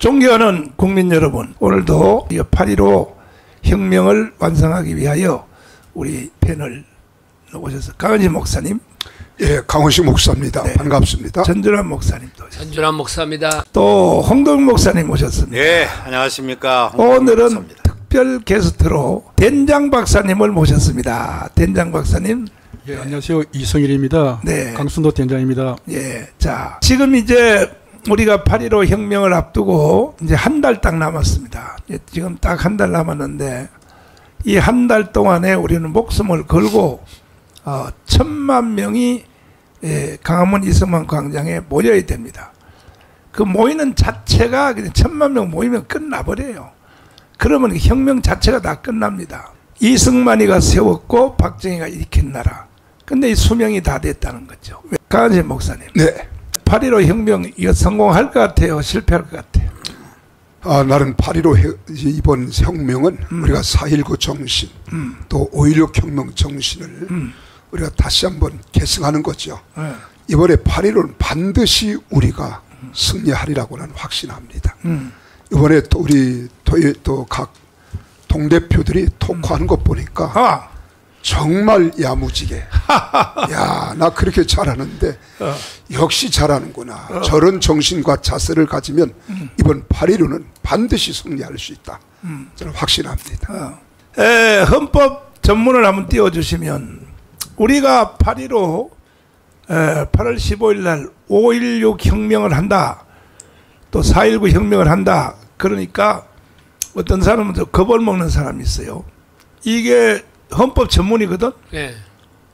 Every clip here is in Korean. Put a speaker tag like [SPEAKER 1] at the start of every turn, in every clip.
[SPEAKER 1] 존경하는 국민 여러분, 오늘도 8.15 혁명을 완성하기 위하여 우리 패널 오셔서 강은식 목사님,
[SPEAKER 2] 예, 강원식 목사입니다. 네. 반갑습니다.
[SPEAKER 1] 전준환 목사님도
[SPEAKER 3] 전준환 목사입니다.
[SPEAKER 1] 또 홍동욱 목사님 오셨습니다.
[SPEAKER 4] 네, 안녕하십니까.
[SPEAKER 1] 오늘은
[SPEAKER 4] 목사입니다.
[SPEAKER 1] 특별 게스트로 된장 박사님을 모셨습니다. 된장 박사님.
[SPEAKER 5] 예, 안녕하세요. 이성일입니다.
[SPEAKER 1] 네.
[SPEAKER 5] 강순도 된장입니다.
[SPEAKER 1] 예, 자, 지금 이제 우리가 8.15 혁명을 앞두고 이제 한 달 딱 남았습니다. 지금 딱 한 달 남았는데 이 한 달 동안에 우리는 목숨을 걸고 1,000만 명이 광화문 이승만 광장에 모여야 됩니다. 그 모이는 자체가 그냥 1,000만 명 모이면 끝나버려요. 그러면 혁명 자체가 다 끝납니다. 이승만이가 세웠고 박정희가 일으킨 나라. 근데 이 수명이 다 됐다는 거죠. 강은식 목사님.
[SPEAKER 2] 네.
[SPEAKER 1] 8.15 혁명 이거 성공할 것 같아요? 실패할 것 같아요?
[SPEAKER 2] 나는 8.15 이번 혁명은 우리가 4.19 정신 또 5.16 혁명 정신을 우리가 다시 한번 계승하는 거죠. 이번에 8.15는 반드시 우리가 승리하리라고 나는 확신합니다. 이번에 또 우리 또 각 동대표들이 토크하는 것 보니까 정말 야무지게 야, 나 그렇게 잘하는데 역시 잘하는구나. 저런 정신과 자세를 가지면 이번 8.15는 반드시 승리할 수 있다. 저는 확신합니다.
[SPEAKER 1] 헌법 전문을 한번 띄워주시면 우리가 8.15 8월 15일 날 5.16 혁명을 한다. 또 4.19 혁명을 한다. 그러니까 어떤 사람은 겁을 먹는 사람이 있어요. 이게 헌법 전문이거든.
[SPEAKER 3] 네.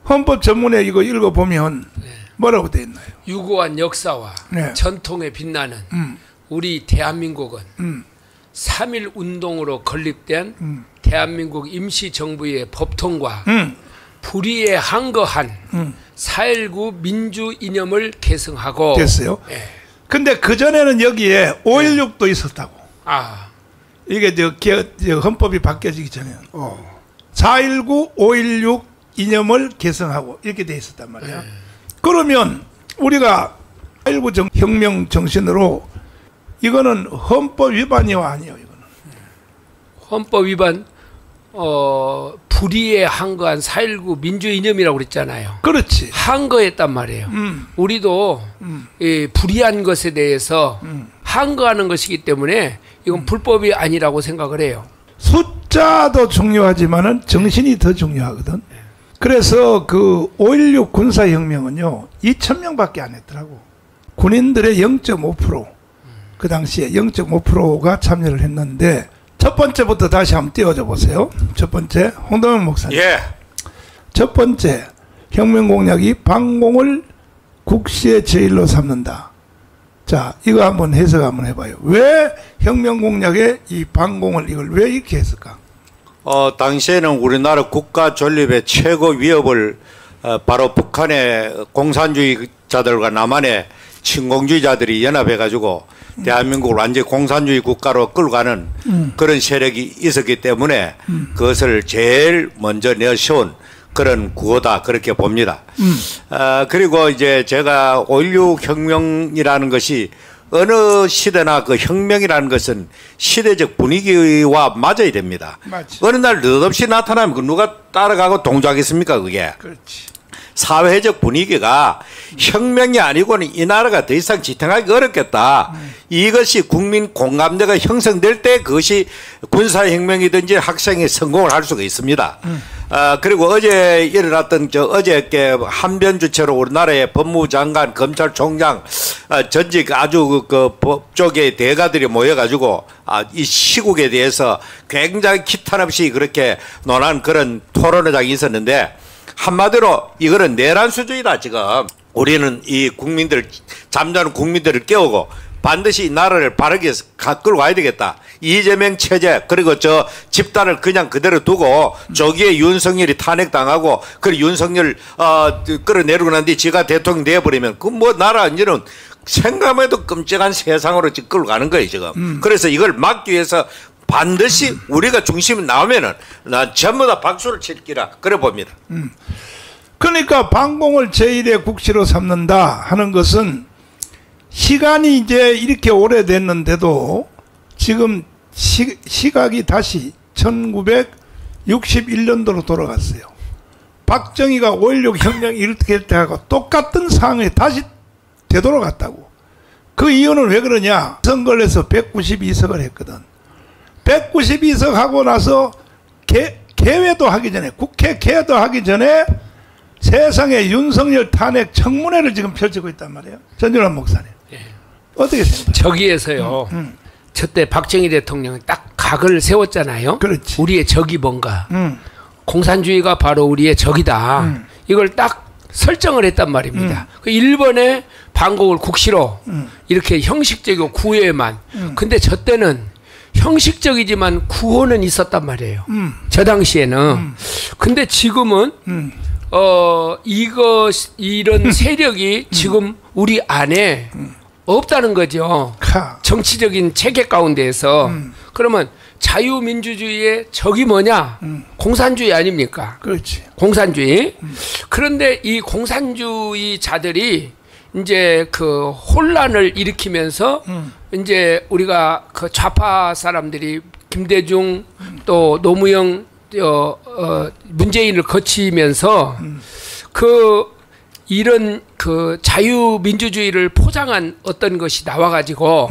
[SPEAKER 1] 헌법 전문에 이거 읽어보면 뭐라고 되어 있나요?
[SPEAKER 3] 유구한 역사와 전통에 빛나는 우리 대한민국은 3.1 운동으로 건립된 대한민국 임시정부의 법통과 불의에 항거한 4.19 민주 이념을 계승하고
[SPEAKER 1] 됐어요. 근데 그전에는 여기에 5.16도 있었다고. 이게 저 헌법이 바뀌어지기 전에 4.19, 5.16 이념을 개성하고 이렇게 돼 있었단 말이야. 그러면 우리가 4.19 혁명 정신으로 이거는 헌법 위반이요 아니요? 이거는
[SPEAKER 3] 헌법 위반. 불의에 항거한 4.19 민주 이념이라고 그랬잖아요.
[SPEAKER 1] 그렇지.
[SPEAKER 3] 항거했단 말이에요. 우리도 이 불의한 것에 대해서 항거하는 것이기 때문에 이건 불법이 아니라고 생각을 해요.
[SPEAKER 1] 숫자도 중요하지만은 정신이 더 중요하거든. 그래서 그 5.16 군사혁명은요 2,000명밖에 안 했더라고. 군인들의 0.5%, 그 당시에 0.5%가 참여를 했는데 첫 번째부터 다시 한번 띄워줘 보세요. 첫 번째 홍동욱 목사님.
[SPEAKER 4] 예.
[SPEAKER 1] 첫 번째 혁명 공약이 반공을 국시의 제일로 삼는다. 자, 이거 한번 해석 한번 해봐요. 왜 혁명 공약에 이 반공을 이걸 왜 이렇게 했을까?
[SPEAKER 4] 당시에는 우리나라 국가 존립의 최고 위협을 바로 북한의 공산주의자들과 남한의 침공주의자들이 연합해가지고 대한민국을 완전히 공산주의 국가로 끌고 가는 그런 세력이 있었기 때문에 그것을 제일 먼저 내세운 그런 구호다 그렇게 봅니다. 그리고 이제 제가 5.16 혁명이라는 것이 어느 시대나 그 혁명이라는 것은 시대적 분위기와 맞아야 됩니다.
[SPEAKER 1] 맞지.
[SPEAKER 4] 어느 날 느닷없이 나타나면 그 누가 따라가고 동조하겠습니까 그게.
[SPEAKER 1] 그렇지.
[SPEAKER 4] 사회적 분위기가 혁명이 아니고는 이 나라가 더 이상 지탱하기 어렵겠다. 이것이 국민 공감대가 형성될 때 그것이 군사혁명이든지 학생이 성공을 할 수가 있습니다. 그리고 어제 일어났던 어저께 한변 주체로 우리나라의 법무부 장관, 검찰총장, 전직 아주 그 법조계 대가들이 모여가지고 이 시국에 대해서 굉장히 기탄 없이 그렇게 논한 그런 토론회장이 있었는데 한마디로 이거는 내란 수준이다. 지금 우리는 이 국민들 잠자는 국민들을 깨우고 반드시 이 나라를 바르게 끌고 가야 되겠다. 이재명 체제 그리고 저 집단을 그냥 그대로 두고 저기에 윤석열이 탄핵당하고 그리고 윤석열 끌어내리고 난 뒤 지가 대통령 돼버리면 그 뭐 나라 이제는 생각해도 끔찍한 세상으로 지금 끌고 가는 거예요 지금. 그래서 이걸 막기 위해서 반드시 우리가 중심이 나오면은 난 전부 다 박수를 칠 기라 그래 봅니다.
[SPEAKER 1] 그러니까 반공을 제1의 국시로 삼는다 하는 것은 시간이 이제 이렇게 오래됐는데도 지금 시각이 다시 1961년도로 돌아갔어요. 박정희가 5.16 혁명 일으킬 때하고 똑같은 상황에 다시 되돌아갔다고. 그 이유는 왜 그러냐? 선거를 해서 192석을 했거든. 192석 하고 나서 개회도 하기 전에, 국회 개회도 하기 전에 세상에 윤석열 탄핵 청문회를 지금 펼치고 있단 말이에요. 전준환 목사님. 어떻게 생각해요?
[SPEAKER 3] 저기에서요. 저때 박정희 대통령이 딱 각을 세웠잖아요.
[SPEAKER 1] 그렇지.
[SPEAKER 3] 우리의 적이 뭔가. 공산주의가 바로 우리의 적이다. 이걸 딱 설정을 했단 말입니다. 그 일본의 반공을 국시로 이렇게 형식적이고 구호에만. 근데 저 때는 형식적이지만 구호는 있었단 말이에요. 저 당시에는. 근데 지금은 이런 세력이 지금 우리 안에 없다는 거죠. 정치적인 체계 가운데에서. 그러면 자유민주주의의 적이 뭐냐? 공산주의 아닙니까?
[SPEAKER 1] 그렇지.
[SPEAKER 3] 공산주의. 그런데 이 공산주의자들이 이제 그 혼란을 일으키면서 이제 우리가 그 좌파 사람들이 김대중 또 노무현 문재인을 거치면서 그 이런 그 자유민주주의를 포장한 어떤 것이 나와가지고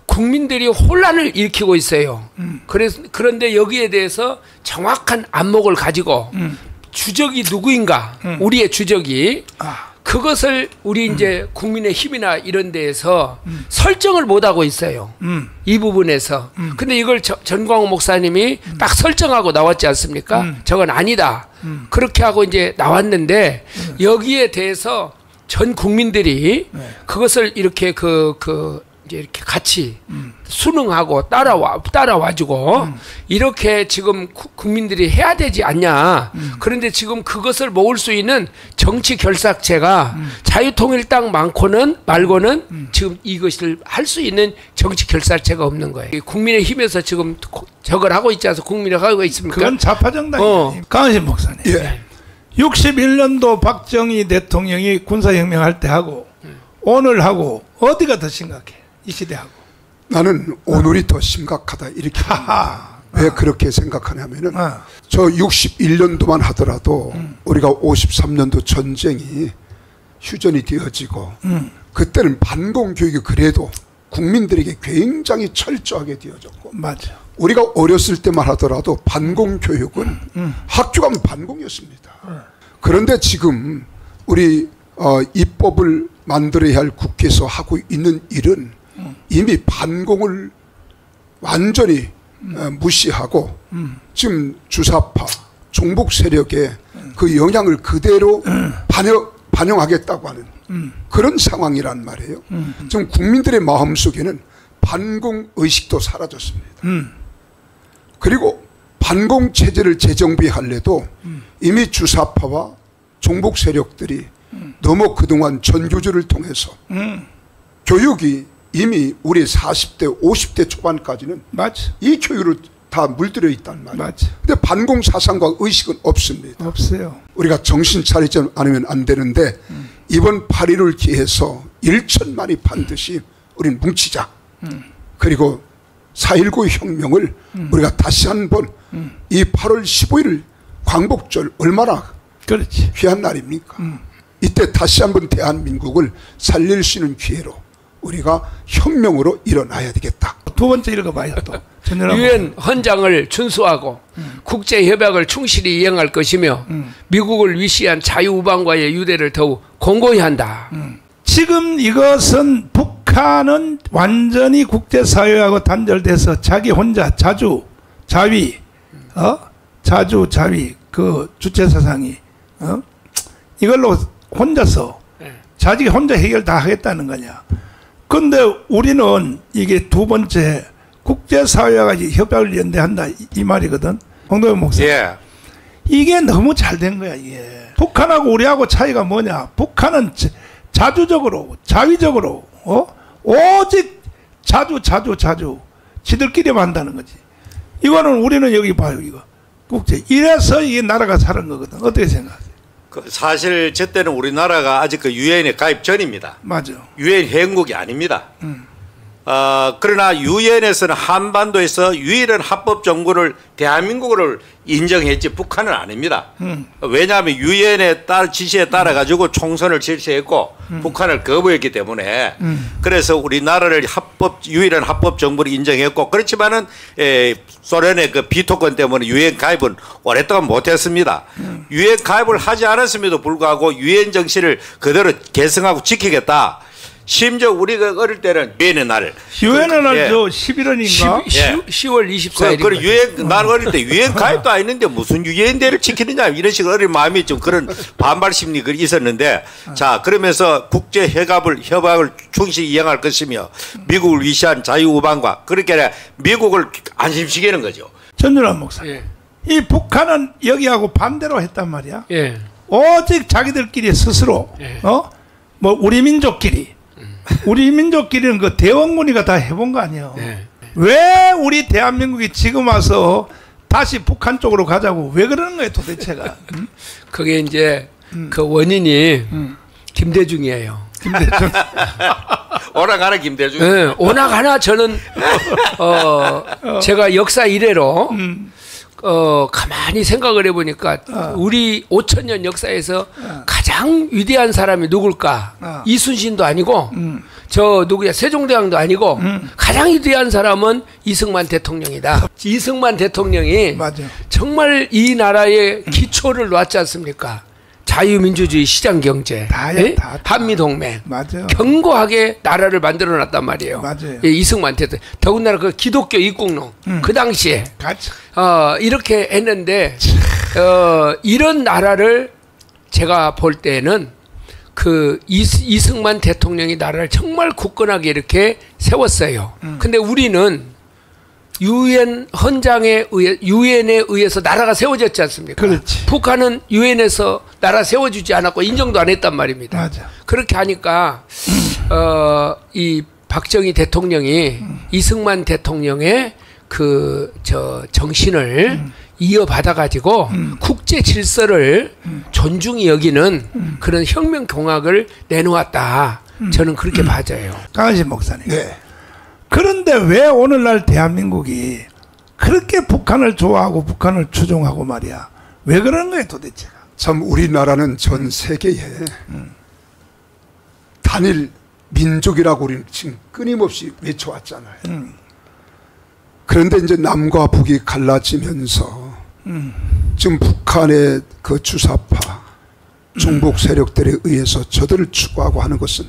[SPEAKER 3] 국민들이 혼란을 일으키고 있어요. 그런데 여기에 대해서 정확한 안목을 가지고 주적이 누구인가? 우리의 주적이 그것을 우리 이제 국민의 힘이나 이런 데에서 설정을 못하고 있어요. 이 부분에서. 근데 이걸 전광훈 목사님이 딱 설정하고 나왔지 않습니까? 저건 아니다. 그렇게 하고 이제 나왔는데 여기에 대해서 전 국민들이 그것을 이렇게 이제 이렇게 같이 순응하고 따라와주고 이렇게 지금 국민들이 해야 되지 않냐. 그런데 지금 그것을 모을 수 있는 정치 결사체가 자유통일당 말고는 지금 이것을 할 수 있는 정치 결사체가 없는 거예요. 국민의힘에서 지금 저걸 하고 있지 않아서 국민이 하고 있습니까?
[SPEAKER 1] 그건 좌파정당이에요. 강은신 목사님.
[SPEAKER 2] 예.
[SPEAKER 1] 61년도 박정희 대통령이 군사혁명할 때 하고 오늘 하고 어디가 더 심각해? 이 시대하고.
[SPEAKER 2] 나는 오늘이 더 심각하다 이렇게 봅니다. 왜 그렇게 생각하냐면은 저 61년도만 하더라도 우리가 53년도 전쟁이 휴전이 되어지고 그때는 반공교육이 그래도 국민들에게 굉장히 철저하게 되어졌고
[SPEAKER 1] 맞아.
[SPEAKER 2] 우리가 어렸을 때만 하더라도 반공교육은 학교 가면 반공이었습니다. 그런데 지금 우리 입법을 만들어야 할 국회에서 하고 있는 일은 이미 반공을 완전히 무시하고 지금 주사파 종북 세력의 그 영향을 그대로 반영하겠다고 하는 그런 상황이란 말이에요. 지금 국민들의 마음속에는 반공 의식도 사라졌습니다. 그리고 반공 체제를 재정비하려도 이미 주사파와 종북 세력들이 너무 그동안 전교조를 통해서 교육이 이미 우리 40대 50대 초반까지는
[SPEAKER 1] 맞아.
[SPEAKER 2] 이 교육을 다 물들여 있단 말이에요.
[SPEAKER 1] 맞아.
[SPEAKER 2] 근데 반공 사상과 의식은 없습니다.
[SPEAKER 1] 없어요.
[SPEAKER 2] 우리가 정신 차리지 않으면 안 되는데 이번 8.15를 기해서 1천만이 반드시 우리는 뭉치자. 그리고 4.19 혁명을 우리가 다시 한번 이 8월 15일 광복절 얼마나
[SPEAKER 1] 그렇지.
[SPEAKER 2] 귀한 날입니까? 이때 다시 한번 대한민국을 살릴 수 있는 기회로 우리가 혁명으로 일어나야 되겠다.
[SPEAKER 1] 두 번째 읽어봐요. 또
[SPEAKER 3] 유엔 헌장을 준수하고 국제협약을 충실히 이행할 것이며 미국을 위시한 자유우방과의 유대를 더욱 공고히 한다.
[SPEAKER 1] 지금 이것은 북한은 완전히 국제사회하고 단절돼서 자기 혼자 자주자위 그 주체사상이 이걸로 혼자서 자기 혼자 해결 다 하겠다는 거냐. 근데 우리는 이게 두 번째 국제사회와 협약을 연대한다 이 말이거든. 홍도현 목사.
[SPEAKER 4] 예.
[SPEAKER 1] 이게 너무 잘 된 거야 이게. 북한하고 우리하고 차이가 뭐냐. 북한은 자주적으로 자위적으로 오직 자주 지들끼리만 한다는 거지. 이거는 우리는 여기 봐요 이거. 국제. 이래서 이게 나라가 사는 거거든. 어떻게 생각하세요?
[SPEAKER 4] 사실 저 때는 우리나라가 아직 그 유엔에 가입 전입니다.
[SPEAKER 1] 맞아.
[SPEAKER 4] 유엔 회원국이 아닙니다. 그러나 유엔에서는 한반도에서 유일한 합법 정부를 대한민국을 인정했지 북한은 아닙니다. 왜냐하면 유엔의 지시에 따라 가지고 총선을 실시했고 북한을 거부했기 때문에 그래서 우리나라를 유일한 합법 정부를 인정했고 그렇지만은 소련의 그 비토권 때문에 유엔 가입은 오랫동안 못했습니다. 유엔 가입을 하지 않았음에도 불구하고 유엔 정신을 그대로 계승하고 지키겠다. 심지어 우리가 어릴 때는 유엔의 날.
[SPEAKER 1] 유엔의 날 저 11월인가?
[SPEAKER 3] 10월 24일.
[SPEAKER 4] 그 유엔 난 어릴 때 유엔 가입도 안 했는데 무슨 유엔대를 지키느냐 이런 식으로 어린 마음이 좀 그런 반발 심리가 있었는데 자 그러면서 국제 협약을 충실히 이행할 것이며 미국을 위시한 자유우방과 그렇게 미국을 안심시키는 거죠.
[SPEAKER 1] 전준환 목사. 이 북한은 여기하고 반대로 했단 말이야. 오직 자기들끼리 스스로 뭐 우리 민족끼리는 그 대원군이가 다 해본 거 아니에요. 왜 우리 대한민국이 지금 와서 다시 북한 쪽으로 가자고 왜 그러는 거예요 도대체가?
[SPEAKER 3] 그게 이제 그 원인이 김대중이에요.
[SPEAKER 1] 김대중.
[SPEAKER 4] 오나가나 김대중.
[SPEAKER 3] 네, 오나가나 저는 제가 역사 이래로 가만히 생각을 해보니까 우리 5천년 역사에서 가장 위대한 사람이 누굴까? 이순신도 아니고 저 누구야 세종대왕도 아니고 가장 위대한 사람은 이승만 대통령이다. 이승만 대통령이
[SPEAKER 1] 맞아.
[SPEAKER 3] 정말 이 나라의 기초를 놨지 않습니까? 자유민주주의 시장경제, 한미동맹,
[SPEAKER 1] 맞아요.
[SPEAKER 3] 견고하게 나라를 만들어놨단 말이에요.
[SPEAKER 1] 맞아요.
[SPEAKER 3] 이승만 대통령. 더군다나 그 기독교 입국론 그 당시에
[SPEAKER 1] 같이.
[SPEAKER 3] 이렇게 했는데 이런 나라를 제가 볼 때는 그 이승만 대통령이 나라를 정말 굳건하게 이렇게 세웠어요. 근데 우리는 유엔 헌장에 유엔에 의해서 나라가 세워졌지 않습니까?
[SPEAKER 1] 그렇지.
[SPEAKER 3] 북한은 유엔에서 나라 세워주지 않았고 인정도 안 했단 말입니다.
[SPEAKER 1] 맞아.
[SPEAKER 3] 그렇게 하니까 이 박정희 대통령이 이승만 대통령의 그 정신을 이어받아 가지고 국제 질서를 존중히 여기는 그런 혁명 공학을 내놓았다. 저는 그렇게 봐져요.
[SPEAKER 1] 강한신 목사님.
[SPEAKER 2] 네.
[SPEAKER 1] 그런데 왜 오늘날 대한민국이 그렇게 북한을 좋아하고 북한을 추종하고 말이야? 왜 그러는 거예요 도대체가?
[SPEAKER 2] 참 우리나라는 전 세계에 단일 민족이라고 우리는 지금 끊임없이 외쳐왔잖아요. 그런데 이제 남과 북이 갈라지면서 지금 북한의 그 주사파 종북 세력들에 의해서 저들을 추구하고 하는 것은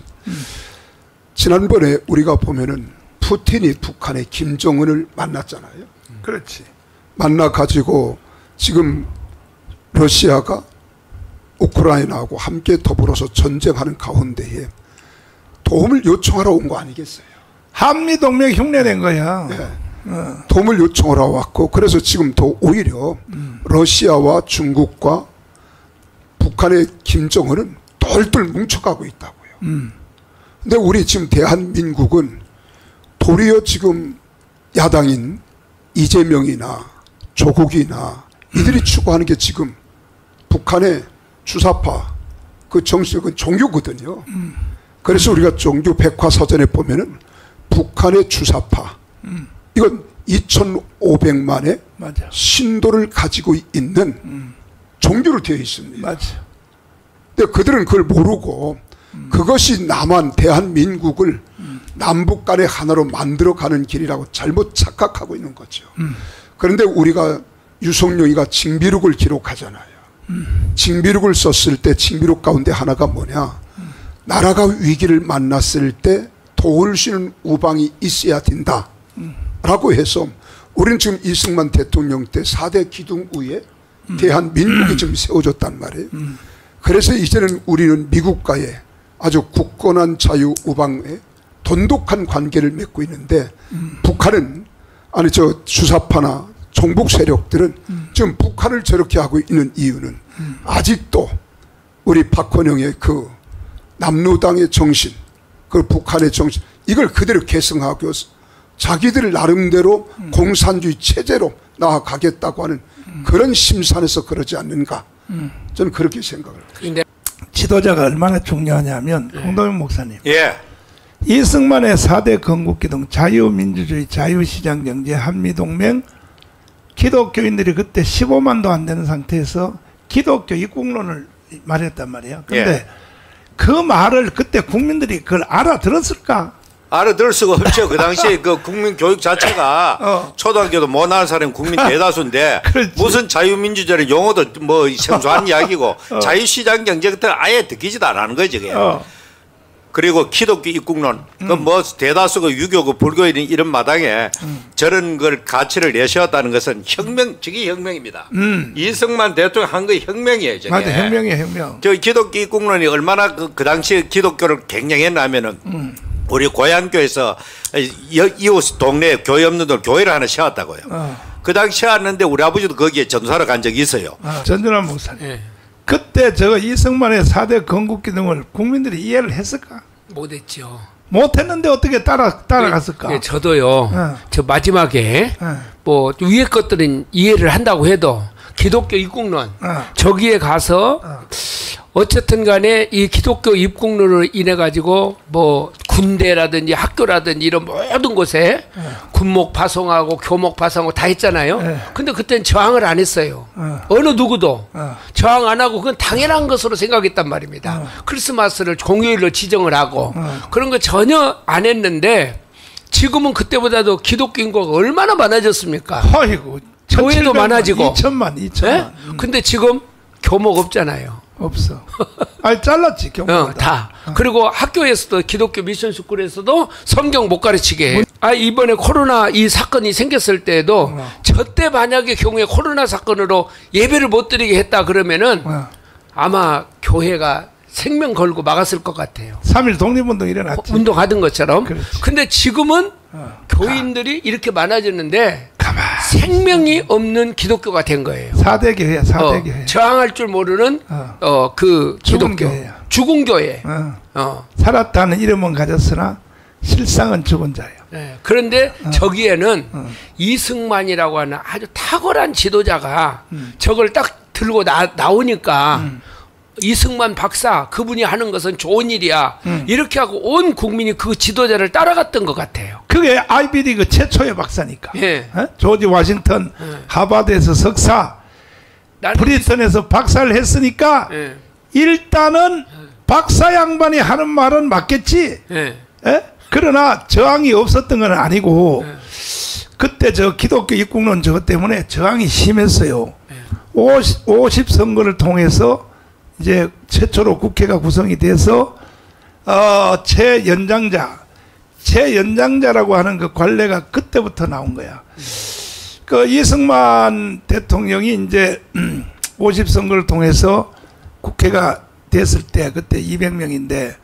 [SPEAKER 2] 지난번에 우리가 보면은 푸틴이 북한의 김정은을 만났잖아요.
[SPEAKER 1] 그렇지.
[SPEAKER 2] 만나가지고 지금 러시아가 우크라이나하고 함께 더불어서 전쟁하는 가운데에 도움을 요청하러 온 거 아니겠어요?
[SPEAKER 1] 한미동맹 흉내낸 거야.
[SPEAKER 2] 네. 도움을 요청하러 왔고 그래서 지금 더 오히려 러시아와 중국과 북한의 김정은은 똘똘 뭉쳐가고 있다고요. 근데 우리 지금 대한민국은 도리어 지금 야당인 이재명이나 조국이나 이들이 추구하는 게 지금 북한의 주사파 그 정식은 종교거든요. 그래서 우리가 종교 백과사전에 보면은 북한의 주사파 이건 2,500만의
[SPEAKER 1] 맞아.
[SPEAKER 2] 신도를 가지고 있는 종교로 되어 있습니다.
[SPEAKER 1] 맞아.
[SPEAKER 2] 근데 그들은 그걸 모르고 그것이 남한 대한민국을 남북 간의 하나로 만들어가는 길이라고 잘못 착각하고 있는 거죠. 그런데 우리가 유성룡이가 징비록을 기록하잖아요. 징비록을 썼을 때 징비록 가운데 하나가 뭐냐. 나라가 위기를 만났을 때 도울시는 우방이 있어야 된다 라고 해서 우리는 지금 이승만 대통령 때 4대 기둥 위에 대한민국이 지금 세워졌단 말이에요. 그래서 이제는 우리는 미국과의 아주 굳건한 자유우방의 돈독한 관계를 맺고 있는데 북한은 아니 저 주사파나 종북 세력들은 지금 북한을 저렇게 하고 있는 이유는 아직도 우리 박헌영의 그 남로당의 정신 그 북한의 정신 이걸 그대로 계승하고 자기들 나름대로 공산주의 체제로 나아가겠다고 하는 그런 심산에서 그러지 않는가 저는 그렇게 생각을 합니다.
[SPEAKER 1] 지도자가 얼마나 중요하냐면 홍동영 목사님.
[SPEAKER 4] 예.
[SPEAKER 1] 이승만의 4대 건국기동 자유민주주의 자유시장경제 한미동맹 기독교인들이 그때 15만도 안 되는 상태에서 기독교 입국론을 말했단 말이에요. 근데
[SPEAKER 4] 예.
[SPEAKER 1] 그 말을 그때 국민들이 그걸 알아들었을까?
[SPEAKER 4] 알아들을 수가 없죠. 그 당시에 그 국민 교육 자체가 초등학교도 못 나는 사람이 국민 대다수인데
[SPEAKER 1] 그렇지.
[SPEAKER 4] 무슨 자유민주주의 용어도 뭐 생소한 이야기고 자유시장 경제 같은 거 아예 듣기지도 안 하는 거지. 그리고 기독교 입국론, 그 뭐 대다수가 유교고 불교인 이런 마당에 저런 걸 가치를 내세웠다는 것은 혁명, 저게 혁명입니다. 이승만 대통령 한 거 혁명이에요. 저게.
[SPEAKER 1] 맞아, 혁명이에요, 혁명.
[SPEAKER 4] 저 기독교 입국론이 얼마나 그 당시에 기독교를 갱년했냐면은 우리 고향교에서 이웃 동네에 교회 없는 데 교회를 하나 세웠다고요. 그 당시 세웠는데 우리 아버지도 거기에 전사를 간 적이 있어요.
[SPEAKER 1] 전준환 목사님.
[SPEAKER 3] 예.
[SPEAKER 1] 그때 저 이승만의 4대 건국기둥을 국민들이 이해를 했을까?
[SPEAKER 3] 못했죠.
[SPEAKER 1] 못했는데 어떻게 따라갔을까?
[SPEAKER 3] 예, 저도요. 저 마지막에 뭐 위에 것들은 이해를 한다고 해도 기독교 입국론 저기에 가서 어쨌든 간에 이 기독교 입국론으로 인해 가지고 뭐 군대라든지 학교라든지 이런 모든 곳에 군목 파송하고 교목 파송하고 다 했잖아요. 근데 그때는 저항을 안 했어요. 어느 누구도 저항 안 하고 그건 당연한 것으로 생각했단 말입니다. 크리스마스를 공휴일로 지정을 하고 그런 거 전혀 안 했는데 지금은 그때보다도 기독교 인구가 얼마나 많아졌습니까?
[SPEAKER 1] 아이고,
[SPEAKER 3] 교회도 많아지고
[SPEAKER 1] 2천만.
[SPEAKER 3] 네? 근데 지금 교목 없잖아요.
[SPEAKER 1] 없어. 아니 잘랐지 경북.
[SPEAKER 3] 다. 그리고 학교에서도 기독교 미션 스쿨에서도 성경 못 가르치게. 이번에 코로나 이 사건이 생겼을 때에도 저때 만약에 경우에 코로나 사건으로 예배를 못 드리게 했다 그러면은 아마 교회가 생명 걸고 막았을 것 같아요.
[SPEAKER 1] 3.1 독립운동 일어났지.
[SPEAKER 3] 운동하던 것처럼.
[SPEAKER 1] 그렇지.
[SPEAKER 3] 근데 지금은 교인들이 이렇게 많아졌는데 생명이 없는 기독교가 된 거예요.
[SPEAKER 1] 4대 교회야, 4대 교회.
[SPEAKER 3] 저항할 줄 모르는 그
[SPEAKER 1] 죽은
[SPEAKER 3] 기독교.
[SPEAKER 1] 교회야.
[SPEAKER 3] 죽은 교회.
[SPEAKER 1] 살았다는 이름은 가졌으나 실상은 죽은 자예요.
[SPEAKER 3] 네. 그런데 저기에는 이승만이라고 하는 아주 탁월한 지도자가 저걸 딱 들고 나오니까 이승만 박사 그분이 하는 것은 좋은 일이야. 이렇게 하고 온 국민이 그 지도자를 따라갔던 것 같아요.
[SPEAKER 1] 그게 아이비리그 최초의 박사니까.
[SPEAKER 3] 예.
[SPEAKER 1] 조지 워싱턴 하버드에서 석사, 프리턴에서 박사를 했으니까
[SPEAKER 3] 예.
[SPEAKER 1] 일단은 박사 양반이 하는 말은 맞겠지.
[SPEAKER 3] 예.
[SPEAKER 1] 그러나 저항이 없었던 건 아니고 그때 저 기독교 입국론 저것 때문에 저항이 심했어요. 50선거를 통해서 이제 최초로 국회가 구성이 돼서 최연장자라고 하는 그 관례가 그때부터 나온 거야. 그 이승만 대통령이 이제 50선거를 통해서 국회가 됐을 때 그때 200명인데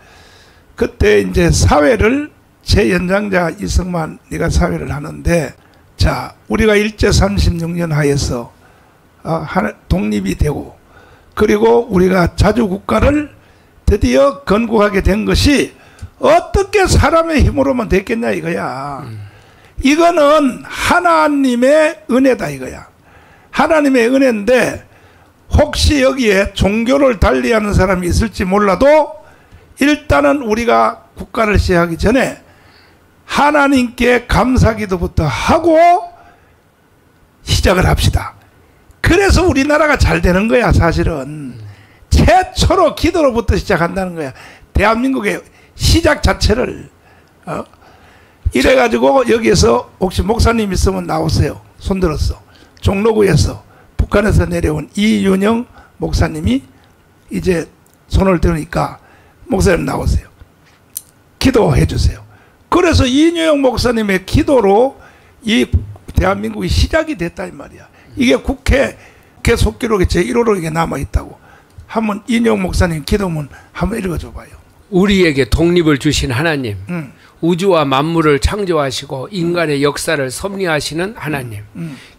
[SPEAKER 1] 그때 이제 사회를 최연장자 이승만 네가 사회를 하는데 자 우리가 일제 36년 하에서 독립이 되고 그리고 우리가 자주국가를 드디어 건국하게 된 것이 어떻게 사람의 힘으로만 됐겠냐 이거야. 이거는 하나님의 은혜다 이거야. 하나님의 은혜인데 혹시 여기에 종교를 달리하는 사람이 있을지 몰라도 일단은 우리가 국가를 시작하기 전에 하나님께 감사기도부터 하고 시작을 합시다. 그래서 우리나라가 잘 되는 거야 사실은. 최초로 기도로부터 시작한다는 거야. 대한민국의 시작 자체를. 이래가지고 여기에서 혹시 목사님 있으면 나오세요. 손들었어. 종로구에서 북한에서 내려온 이윤영 목사님이 이제 손을 드니까 목사님 나오세요. 기도해 주세요. 그래서 이윤영 목사님의 기도로 이 대한민국이 시작이 됐다 이 말이야. 이게 국회 속기록에 제1호록에 남아있다고. 한번 이윤영 목사님 기도문 한번 읽어줘 봐요.
[SPEAKER 3] 우리에게 독립을 주신 하나님, 우주와 만물을 창조하시고 인간의 역사를 섭리하시는 하나님,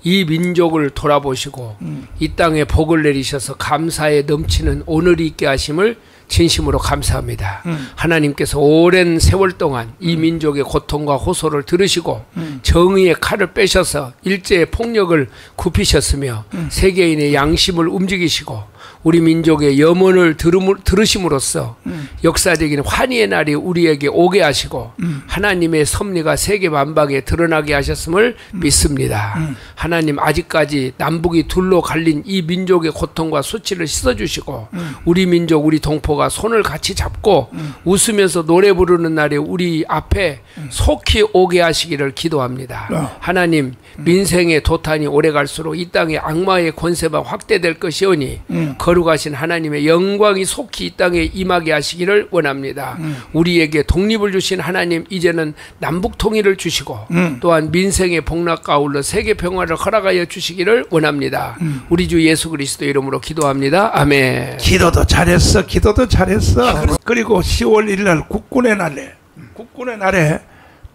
[SPEAKER 3] 이 민족을 돌아보시고 이 땅에 복을 내리셔서 감사에 넘치는 오늘이 있게 하심을 진심으로 감사합니다. 하나님께서 오랜 세월 동안 이 민족의 고통과 호소를 들으시고 정의의 칼을 빼셔서 일제의 폭력을 굽히셨으며 세계인의 양심을 움직이시고 우리 민족의 염원을 들으심으로써 역사적인 환희의 날이 우리에게 오게 하시고 하나님의 섭리가 세계 만방에 드러나게 하셨음을 믿습니다. 하나님 아직까지 남북이 둘로 갈린 이 민족의 고통과 수치를 씻어주시고 우리 민족 우리 동포가 손을 같이 잡고 웃으면서 노래 부르는 날에 우리 앞에 속히 오게 하시기를 기도합니다. 하나님 민생의 도탄이 오래갈수록 이 땅의 악마의 권세가 확대될 것이오니 거룩하신 하나님의 영광이 속히 이 땅에 임하게 하시기를 원합니다. 우리에게 독립을 주신 하나님 이제는 남북 통일을 주시고 또한 민생의 복락과 아울러 세계 평화를 허락하여 주시기를 원합니다. 우리 주 예수 그리스도 이름으로 기도합니다. 아멘.
[SPEAKER 1] 기도도 잘했어. 기도도 잘했어. 그리고 10월 1일 날 국군의 날에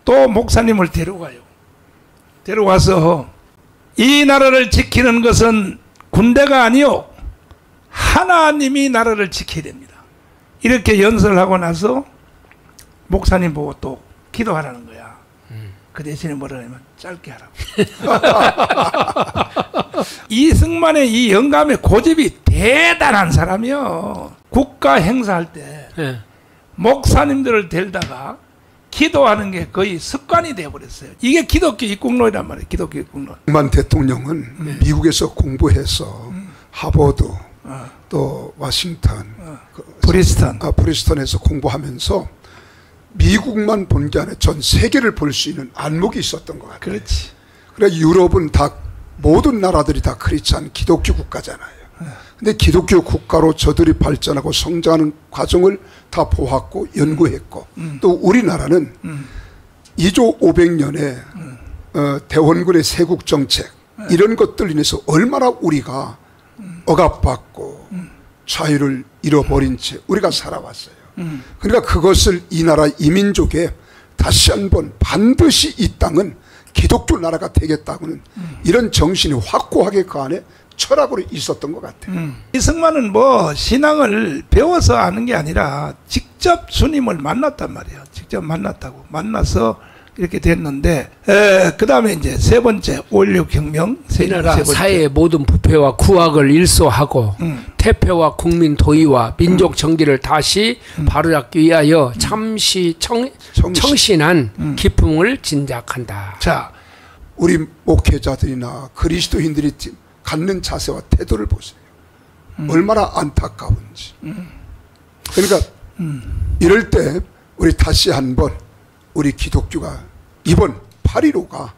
[SPEAKER 1] 또 목사님을 데려가요. 데려와서 이 나라를 지키는 것은 군대가 아니요 하나님이 나라를 지켜야 됩니다. 이렇게 연설하고 나서 목사님 보고 또 기도하라는 거야. 그 대신에 뭐라 하면 짧게 하라고. 이승만의 이 영감의 고집이 대단한 사람이요. 국가 행사할 때 목사님들을 데리다가 기도하는 게 거의 습관이 되어버렸어요. 이게 기독교 입국론이란 말이에요. 기독교 입국론.
[SPEAKER 2] 만 대통령은 미국에서 공부해서 하버드 또 워싱턴 브리스턴에서 공부하면서 미국만 본 게 아니라 전 세계를 볼 수 있는 안목이 있었던 것 같아요.
[SPEAKER 1] 그렇지.
[SPEAKER 2] 그래 유럽은 다 모든 나라들이 다 크리스찬 기독교 국가잖아요. 근데 기독교 국가로 저들이 발전하고 성장하는 과정을 다 보았고 연구했고 또 우리나라는 2조 500년의 대원군의 세국정책 이런 것들 인해서 얼마나 우리가 억압받고 자유를 잃어버린 채 우리가 살아왔어요. 그러니까 그것을 이 나라 이민족에 다시 한번 반드시 이 땅은 기독교 나라가 되겠다고는 이런 정신이 확고하게 그 안에 철학으로 있었던 것 같아요.
[SPEAKER 1] 이승만은 뭐 신앙을 배워서 아는 게 아니라 직접 주님을 만났단 말이에요. 직접 만났다고. 만나서 이렇게 됐는데 그 다음에 이제 세 번째 5.16 혁명.
[SPEAKER 3] 이 나라 사회의 모든 부패와 구악을 일소하고 태폐와 국민 도의와 민족 정기를 다시 바로잡기 위하여 청신한 기품을 진작한다.
[SPEAKER 2] 자, 우리 목회자들이나 그리스도인들이 갖는 자세와 태도를 보세요. 얼마나 안타까운지. 그러니까 이럴 때 우리 다시 한번 우리 기독교가 이번 8.15가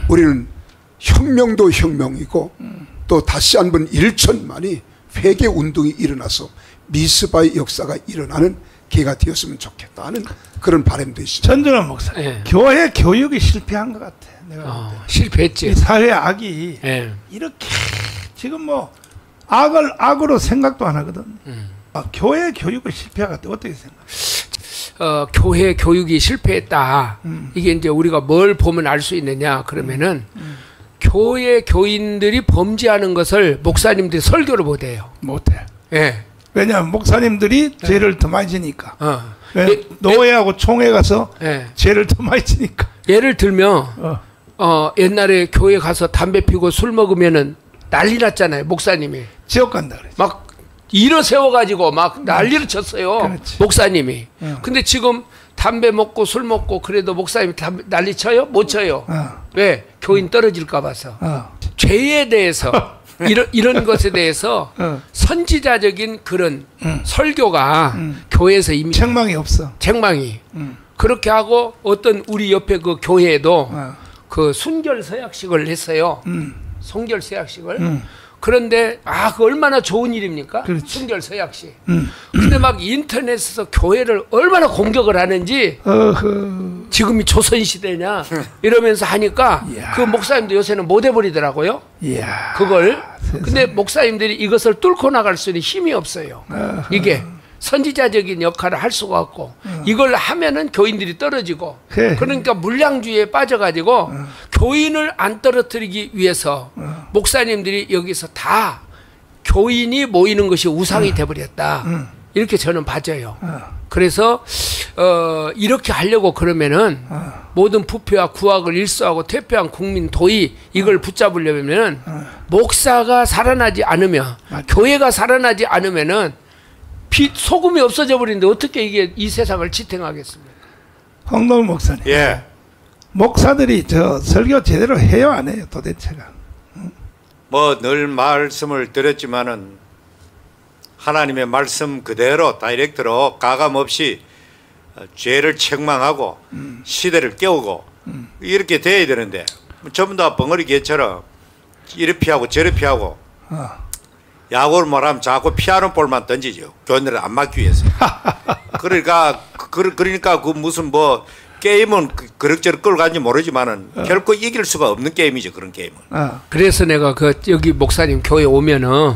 [SPEAKER 2] 우리는 혁명도 혁명이고 또 다시 한번 1천만이 회개 운동이 일어나서 미스바의 역사가 일어나는 계기가 되었으면 좋겠다는 그런 바람도 있습니다.
[SPEAKER 1] 전준환 목사님, 교회 교육이 실패한 것 같아. 내가
[SPEAKER 3] 실패했지.
[SPEAKER 1] 이 사회 악이 이렇게 지금 뭐 악을 악으로 생각도 안 하거든. 교회 교육을 실패한 것 같아. 어떻게 생각해?
[SPEAKER 3] 교회 교육이 실패했다. 이게 이제 우리가 뭘 보면 알 수 있느냐 그러면은 교회 교인들이 범죄하는 것을 목사님들이 설교를 못해요.
[SPEAKER 1] 못해.
[SPEAKER 3] 예.
[SPEAKER 1] 왜냐하면 목사님들이 죄를 더 많이 지니까. 노예하고 총회 가서 죄를 더 많이 지니까.
[SPEAKER 3] 예를 들면 옛날에 교회 가서 담배 피고 술 먹으면은 난리 났잖아요. 목사님이
[SPEAKER 1] 지옥 간다 그랬지.
[SPEAKER 3] 막 일어 세워가지고 막 난리를 쳤어요.
[SPEAKER 1] 그렇지.
[SPEAKER 3] 목사님이. 근데 지금 담배 먹고 술 먹고 그래도 목사님이 난리 쳐요? 못 쳐요. 왜? 교인 떨어질까 봐서. 죄에 대해서 이런 것에 대해서 선지자적인 그런 설교가 교회에서 이미
[SPEAKER 1] 책망이 없어.
[SPEAKER 3] 책망이. 그렇게 하고 어떤 우리 옆에 그 교회에도 그 순결 서약식을 했어요. 순결 서약식을. 그런데 그 얼마나 좋은 일입니까?
[SPEAKER 1] 그렇지.
[SPEAKER 3] 순결 서약식. 근데 막 인터넷에서 교회를 얼마나 공격을 하는지 지금이 조선시대냐 이러면서 하니까 그 목사님도 요새는 못 해버리더라고요. 그걸. 근데 목사님들이 이것을 뚫고 나갈 수 있는 힘이 없어요. 이게 선지자적인 역할을 할 수가 없고 이걸 하면은 교인들이 떨어지고 그러니까 물량주의에 빠져가지고 교인을 안 떨어뜨리기 위해서 목사님들이 여기서 다 교인이 모이는 것이 우상이 돼버렸다. 이렇게 저는 봐져요. 그래서 이렇게 하려고 그러면은 모든 부패와 구악을 일소하고 퇴폐한 국민 도의 이걸 붙잡으려면은 목사가 살아나지 않으면 교회가 살아나지 않으면은 소금이 없어져 버리는데 어떻게 이게 이 세상을 지탱하겠습니까?
[SPEAKER 1] 황동훈 목사님.
[SPEAKER 4] 예.
[SPEAKER 1] 목사들이 저 설교 제대로 해요 안 해요 도대체가?
[SPEAKER 4] 뭐 늘 말씀을 드렸지만은 하나님의 말씀 그대로 다이렉트로 가감 없이 죄를 책망하고 시대를 깨우고 이렇게 돼야 되는데 전부 다 벙어리 개처럼 이리 피하고 저리 피하고 야구를 말하면 자꾸 피하는 볼만 던지죠. 교인들을 안 막기 위해서. 그러니까 그 무슨 뭐 게임은 그럭저럭 끌고 간지 모르지만은 결코 이길 수가 없는 게임이죠. 그런 게임은.
[SPEAKER 3] 그래서 내가 여기 목사님 교회 오면은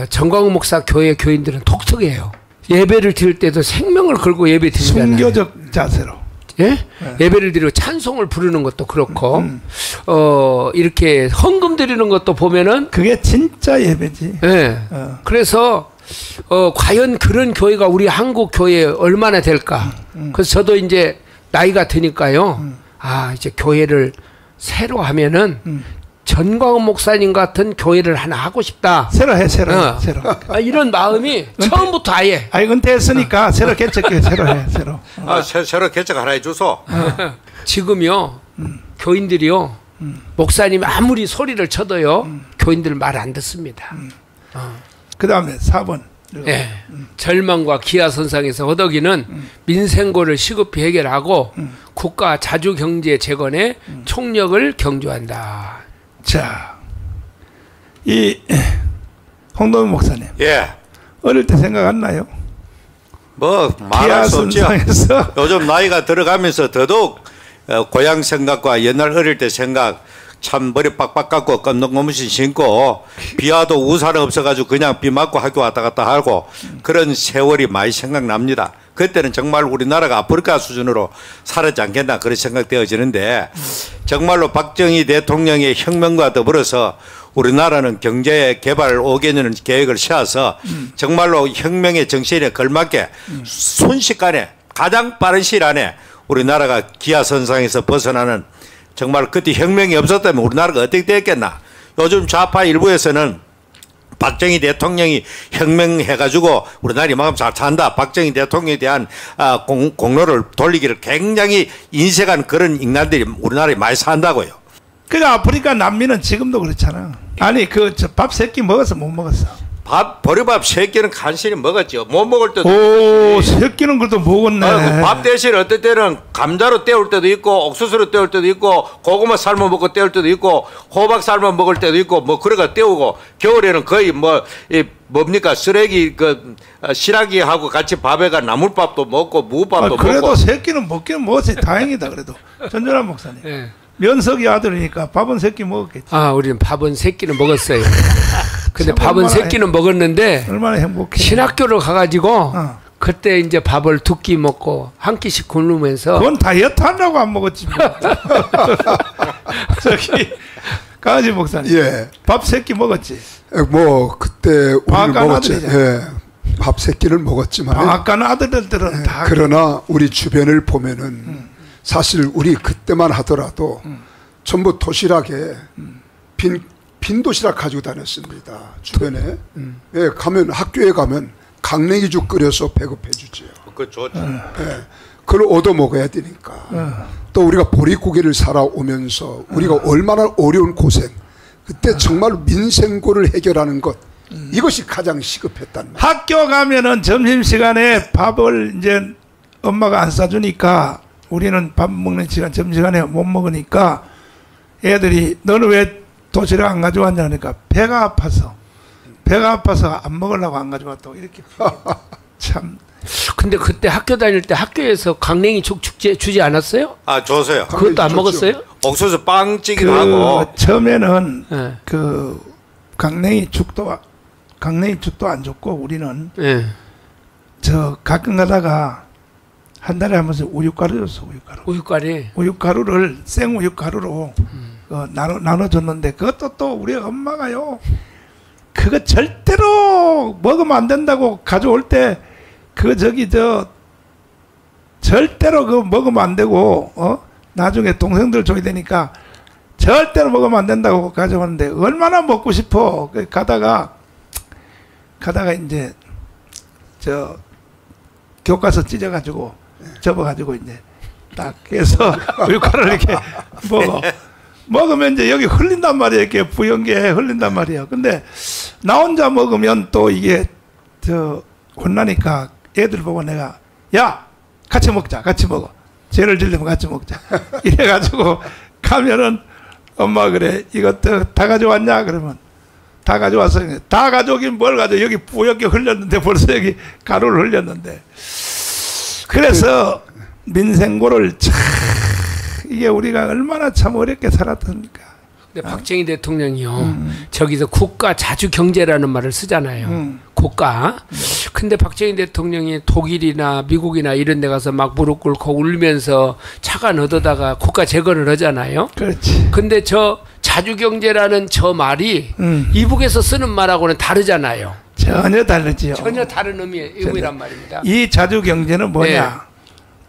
[SPEAKER 3] 정광훈 목사 교회 교인들은 독특해요. 예배를 드릴 때도 생명을 걸고 예배 드리잖아요.
[SPEAKER 1] 순교적 자세로.
[SPEAKER 3] 예? 예배를 드리고 찬송을 부르는 것도 그렇고 이렇게 헌금 드리는 것도 보면은
[SPEAKER 1] 그게 진짜 예배지.
[SPEAKER 3] 예. 그래서 과연 그런 교회가 우리 한국 교회에 얼마나 될까? 그래서 저도 이제 나이가 드니까요. 이제 교회를 새로 하면은 전광훈 목사님 같은 교회를 하나 하고 싶다.
[SPEAKER 1] 새로 해, 새로.
[SPEAKER 3] 이런 마음이 처음부터 아예.
[SPEAKER 1] 은퇴했으니까 새로 개척해, 새로 해, 새로.
[SPEAKER 4] 새로 개척 하나 해줘서.
[SPEAKER 3] 지금요, 교인들이요, 목사님이 아무리 소리를 쳐도요, 교인들 말 안 듣습니다.
[SPEAKER 1] 그 다음에 4번.
[SPEAKER 3] 예. 절망과 기아선상에서 허덕이는 민생고를 시급히 해결하고 국가 자주경제 재건에 총력을 경주한다.
[SPEAKER 1] 자, 이 홍동훈 목사님.
[SPEAKER 4] 예.
[SPEAKER 1] 어릴 때 생각 안 나요?
[SPEAKER 4] 뭐 말할 수 없죠.
[SPEAKER 1] 기아선상에서
[SPEAKER 4] 요즘 나이가 들어가면서 더더욱 고향 생각과 옛날 어릴 때 생각 참 머리 빡빡 깎고 깜짝 고무신 신고 비 와도 우산 없어가지고 그냥 비 맞고 학교 왔다 갔다 하고 그런 세월이 많이 생각납니다. 그때는 정말 우리나라가 아프리카 수준으로 살았지 않겠나 그런 생각되어지는데 정말로 박정희 대통령의 혁명과 더불어서 우리나라는 경제 개발 5개년 계획을 세워서 정말로 혁명의 정신에 걸맞게 순식간에 가장 빠른 시일 안에 우리나라가 기아선상에서 벗어나는 정말 그때 혁명이 없었다면 우리나라가 어떻게 됐겠나. 요즘 좌파 일부에서는 박정희 대통령이 혁명해가지고 우리나라 이만큼 잘 산다. 박정희 대통령에 대한 공로를 돌리기를 굉장히 인색한 그런 인간들이 우리나라에 많이 산다고요.
[SPEAKER 1] 그러니까 아프리카 난민은 지금도 그렇잖아. 아니 밥 3끼 먹었어 못 먹었어?
[SPEAKER 4] 보리밥 3끼는 간신히 먹었죠. 못 먹을 때도.
[SPEAKER 1] 오, 3끼는 그래도 먹었네.
[SPEAKER 4] 밥 대신 어떤 때는 감자로 때울 때도 있고 옥수수로 때울 때도 있고 고구마 삶아 먹고 때울 때도 있고 호박 삶아 먹을 때도 있고 뭐 그래가 때우고 겨울에는 거의 뭡니까 쓰레기 시라기하고 같이 밥에가 나물밥도 먹고 무밥도
[SPEAKER 1] 그래도
[SPEAKER 4] 먹고.
[SPEAKER 1] 3끼는 먹긴 먹었지. 다행이다 그래도. 전전한 목사님.
[SPEAKER 3] 예.
[SPEAKER 1] 면석이 아들이니까 밥은 3끼 먹었겠지.
[SPEAKER 3] 우리는 밥은 3끼는 먹었어요. 근데
[SPEAKER 1] 참
[SPEAKER 3] 밥은
[SPEAKER 1] 얼마나
[SPEAKER 3] 3끼는 먹었는데
[SPEAKER 1] 얼마나 행복해.
[SPEAKER 3] 신학교를 가가지고 그때 이제 밥을 2끼 먹고 한 끼씩 굶으면서
[SPEAKER 1] 그건 다이어트 하려고 안 먹었지 뭐. 저기 강아지 목사님.
[SPEAKER 2] 예.
[SPEAKER 1] 밥 3끼 먹었지.
[SPEAKER 2] 뭐 그때 우리는
[SPEAKER 1] 방앗간
[SPEAKER 2] 먹었지.
[SPEAKER 1] 아들이잖아.
[SPEAKER 2] 예. 밥 3끼를 먹었지만
[SPEAKER 1] 방앗간 아들들은 다.
[SPEAKER 2] 그러나 우리 주변을 보면은 사실 우리 그때만 하더라도 전부 도시락에 빈 도시락 가지고 다녔습니다. 주변에. 예, 가면 학교에 가면 강냉이죽 끓여서 배급해 주지요.
[SPEAKER 4] 그거 좋죠.
[SPEAKER 2] 예, 그걸 얻어 먹어야 되니까. 또 우리가 보릿고개를 살아오면서 우리가 얼마나 어려운 고생. 그때 정말 민생고를 해결하는 것. 이것이 가장 시급했단 말이에요.
[SPEAKER 1] 학교 가면은 점심시간에 밥을 이제 엄마가 안 싸주니까 우리는 밥 먹는 시간 점심시간에 못 먹으니까 애들이 너는 왜 도시락 안 가져왔냐 하니까 배가 아파서 안 먹으려고 안 가져왔다고 이렇게 참.
[SPEAKER 3] 근데 그때 학교 다닐 때 학교에서 강냉이 죽 주지 않았어요?
[SPEAKER 4] 줘서요.
[SPEAKER 3] 그것도 안 먹었어요?
[SPEAKER 4] 옥수수 빵찌기도 하고.
[SPEAKER 1] 처음에는
[SPEAKER 3] 네.
[SPEAKER 1] 강냉이 죽도 안 줬고 우리는
[SPEAKER 3] 예.
[SPEAKER 1] 가끔 가다가 한 달에 한 번씩 우유가루 줬어. 우유가루를 생우유가루로 나눠줬는데 그것도 또 우리 엄마가요 그거 절대로 먹으면 안 된다고 가져올 때 그 절대로 그거 먹으면 안 되고 나중에 동생들 줘야 되니까 절대로 먹으면 안 된다고 가져왔는데 얼마나 먹고 싶어. 가다가 이제 교과서 찢어가지고 접어가지고 이제 딱 해서 밀가루를 이렇게 먹으면 이제 여기 흘린단 말이에요. 이렇게 부연기에 흘린단 말이에요. 근데 나 혼자 먹으면 또 이게 혼나니까 애들 보고 내가 야 같이 먹자, 같이 먹어. 죄를 지려면 같이 먹자. 이래가지고 가면은 엄마 그래 이것도 다 가져왔냐 그러면 다 가져왔어. 다 가져오긴 뭘 가져. 여기 뿌옇게 흘렸는데 벌써 여기 가루를 흘렸는데. 그래서 민생고를 참 이게 우리가 얼마나 참 어렵게 살았습니까.
[SPEAKER 3] 근데 박정희 대통령이요 저기서 국가 자주 경제라는 말을 쓰잖아요. 국가. 근데 박정희 대통령이 독일이나 미국이나 이런 데 가서 막 무릎 꿇고 울면서 차관 얻어다가 국가 재건을 하잖아요.
[SPEAKER 1] 그렇지.
[SPEAKER 3] 근데 저 자주 경제라는 저 말이 이북에서 쓰는 말하고는 다르잖아요.
[SPEAKER 1] 전혀 다르지요.
[SPEAKER 3] 전혀 다른 의미란 말입니다.
[SPEAKER 1] 이 자주 경제는 뭐냐?
[SPEAKER 3] 네.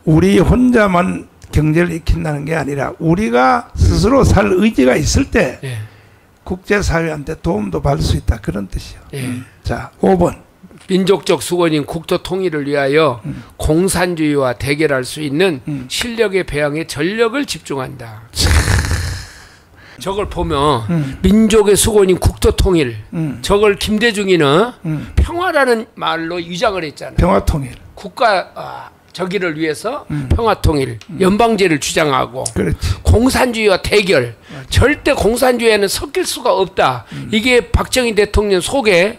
[SPEAKER 1] 우리 혼자만 경제를 익힌다는 게 아니라 우리가 스스로 살 의지가 있을 때
[SPEAKER 3] 네.
[SPEAKER 1] 국제사회한테 도움도 받을 수 있다. 그런 뜻이요.
[SPEAKER 3] 네.
[SPEAKER 1] 자, 5번.
[SPEAKER 3] 민족적 수건인 국토 통일을 위하여 공산주의와 대결할 수 있는 실력의 배양에 전력을 집중한다. 저걸 보면 민족의 수건인 국토 통일 저걸 김대중이는 평화라는 말로 위장을 했잖아요.
[SPEAKER 1] 평화통일.
[SPEAKER 3] 국가 저기를 위해서 평화통일, 연방제를 주장하고
[SPEAKER 1] 그렇지.
[SPEAKER 3] 공산주의와 대결, 절대 공산주의에는 섞일 수가 없다. 이게 박정희 대통령 속에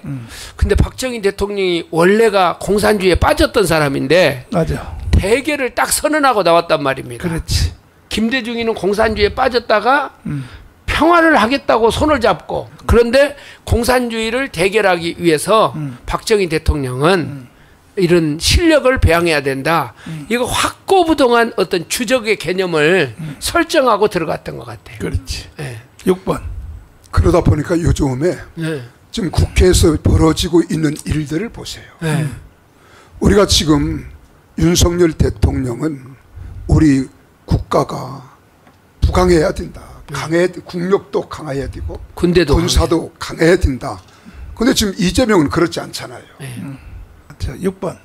[SPEAKER 3] 근데 박정희 대통령이 원래가 공산주의에 빠졌던 사람인데
[SPEAKER 1] 맞아.
[SPEAKER 3] 대결을 딱 선언하고 나왔단 말입니다.
[SPEAKER 1] 그렇지.
[SPEAKER 3] 김대중이는 공산주의에 빠졌다가 평화를 하겠다고 손을 잡고 그런데 공산주의를 대결하기 위해서 박정희 대통령은 이런 실력을 배양해야 된다. 이거 확고부동한 어떤 주적의 개념을 설정하고 들어갔던 것 같아요.
[SPEAKER 1] 그렇지.
[SPEAKER 3] 네.
[SPEAKER 1] 6번.
[SPEAKER 2] 그러다 보니까 요즘에
[SPEAKER 3] 네.
[SPEAKER 2] 지금 국회에서 벌어지고 있는 일들을 보세요.
[SPEAKER 3] 네.
[SPEAKER 2] 우리가 지금 윤석열 대통령은 우리 국가가 부강해야 된다. 국력도 강해야 되고
[SPEAKER 3] 군대도
[SPEAKER 2] 군사도 강해야 된다. 그런데 지금 이재명은 그렇지 않잖아요.
[SPEAKER 3] 네.
[SPEAKER 1] 자, 6번.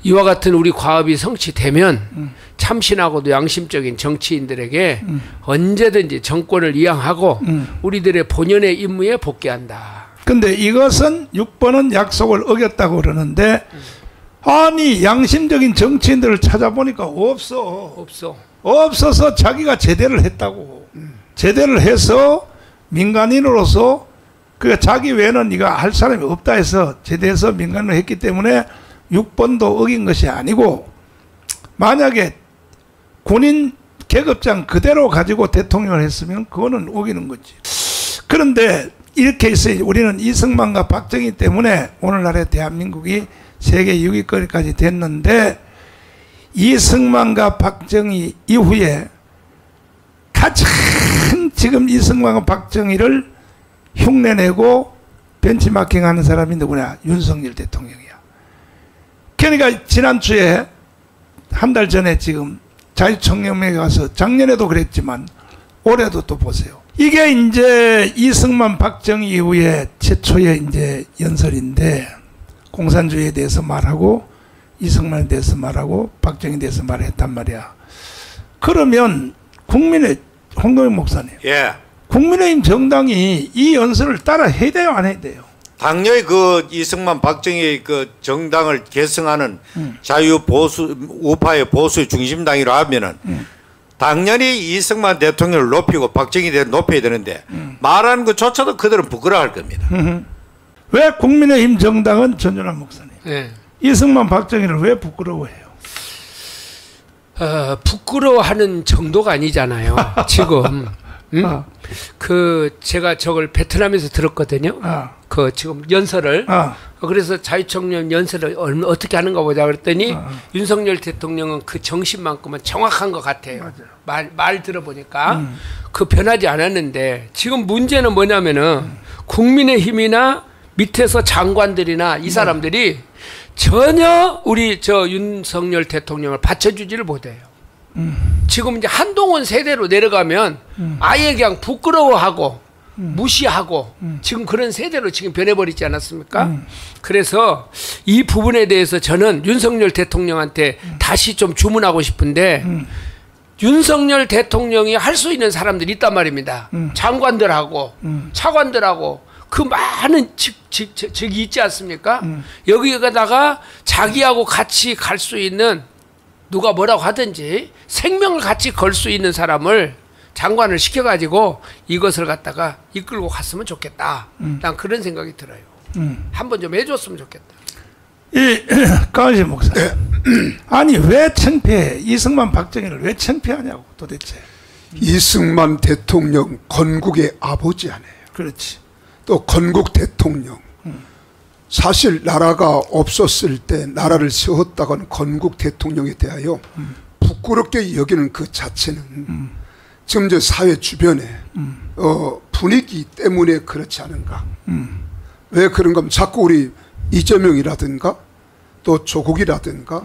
[SPEAKER 3] 이와 같은 우리 과업이 성취되면 참신하고도 양심적인 정치인들에게 언제든지 정권을 이양하고 우리들의 본연의 임무에 복귀한다.
[SPEAKER 1] 근데 이것은 6번은 약속을 어겼다고 그러는데 아니 양심적인 정치인들을 찾아보니까 없어서 자기가 제대를 했다고. 제대를 해서 민간인으로서 그 자기 외에는 네가 할 사람이 없다 해서 제대해서 민간을 했기 때문에 6번도 어긴 것이 아니고 만약에 군인 계급장 그대로 가지고 대통령을 했으면 그거는 어기는 거지. 그런데 이렇게 해서 우리는 이승만과 박정희 때문에 오늘날의 대한민국이 세계 6위권까지 됐는데 이승만과 박정희 이후에 가장 지금 이승만과 박정희를 흉내내고 벤치마킹하는 사람이 누구냐? 윤석열 대통령이야. 그러니까 지난주에 한 달 전에 지금 자유청년회에 가서 작년에도 그랬지만 올해도 또 보세요. 이게 이제 이승만 박정희 이후에 최초의 이제 연설인데 공산주의에 대해서 말하고 이승만에 대해서 말하고 박정희에 대해서 말했단 말이야. 그러면 국민의 홍동영 목사님.
[SPEAKER 4] 예.
[SPEAKER 1] 국민의힘 정당이 이 연설을 따라 해야 돼요, 안 해야 돼요?
[SPEAKER 4] 당연히 그 이승만 박정희 그 정당을 계승하는 자유 보수 우파의 보수의 중심당이라 하면은 당연히 이승만 대통령을 높이고 박정희 대통령을 높여야 되는데 말하는 것조차도 그들은 부끄러워할 겁니다.
[SPEAKER 1] 왜 국민의힘 정당은 전준환 목사님
[SPEAKER 3] 네.
[SPEAKER 1] 이승만 박정희를 왜 부끄러워해요?
[SPEAKER 3] 부끄러워하는 정도가 아니잖아요. 지금 그 제가 저걸 베트남에서 들었거든요. 그 지금 연설을. 그래서 자유청년 연설을 어떻게 하는가 보자 그랬더니 윤석열 대통령은 그 정신만큼은 정확한 것 같아요. 말 들어보니까 그 변하지 않았는데 지금 문제는 뭐냐면은 국민의힘이나 밑에서 장관들이나 이 사람들이 전혀 우리 저 윤석열 대통령을 받쳐주지를 못해요. 지금 이제 한동훈 세대로 내려가면 아예 그냥 부끄러워하고 무시하고 지금 그런 세대로 지금 변해버리지 않았습니까? 그래서 이 부분에 대해서 저는 윤석열 대통령한테 다시 좀 주문하고 싶은데 윤석열 대통령이 할 수 있는 사람들이 있단 말입니다. 장관들하고 차관들하고 그 많은 직이 있지 않습니까? 여기에다가 자기하고 같이 갈 수 있는 누가 뭐라고 하든지 생명을 같이 걸 수 있는 사람을 장관을 시켜가지고 이것을 갖다가 이끌고 갔으면 좋겠다. 난 그런 생각이 들어요. 한번 좀 해줬으면 좋겠다.
[SPEAKER 1] 이 까지 목사님, 아니 왜 창피해? 이승만 박정희를 왜 창피하냐고 도대체.
[SPEAKER 2] 이승만 대통령 건국의 아버지 아니에요.
[SPEAKER 1] 그렇지.
[SPEAKER 2] 또 건국 대통령. 사실 나라가 없었을 때 나라를 세웠다고는 건국 대통령에 대하여 부끄럽게 여기는 그 자체는 지금 저 사회 주변에 분위기 때문에 그렇지 않은가. 왜 그런가 하면 자꾸 우리 이재명이라든가 또 조국이라든가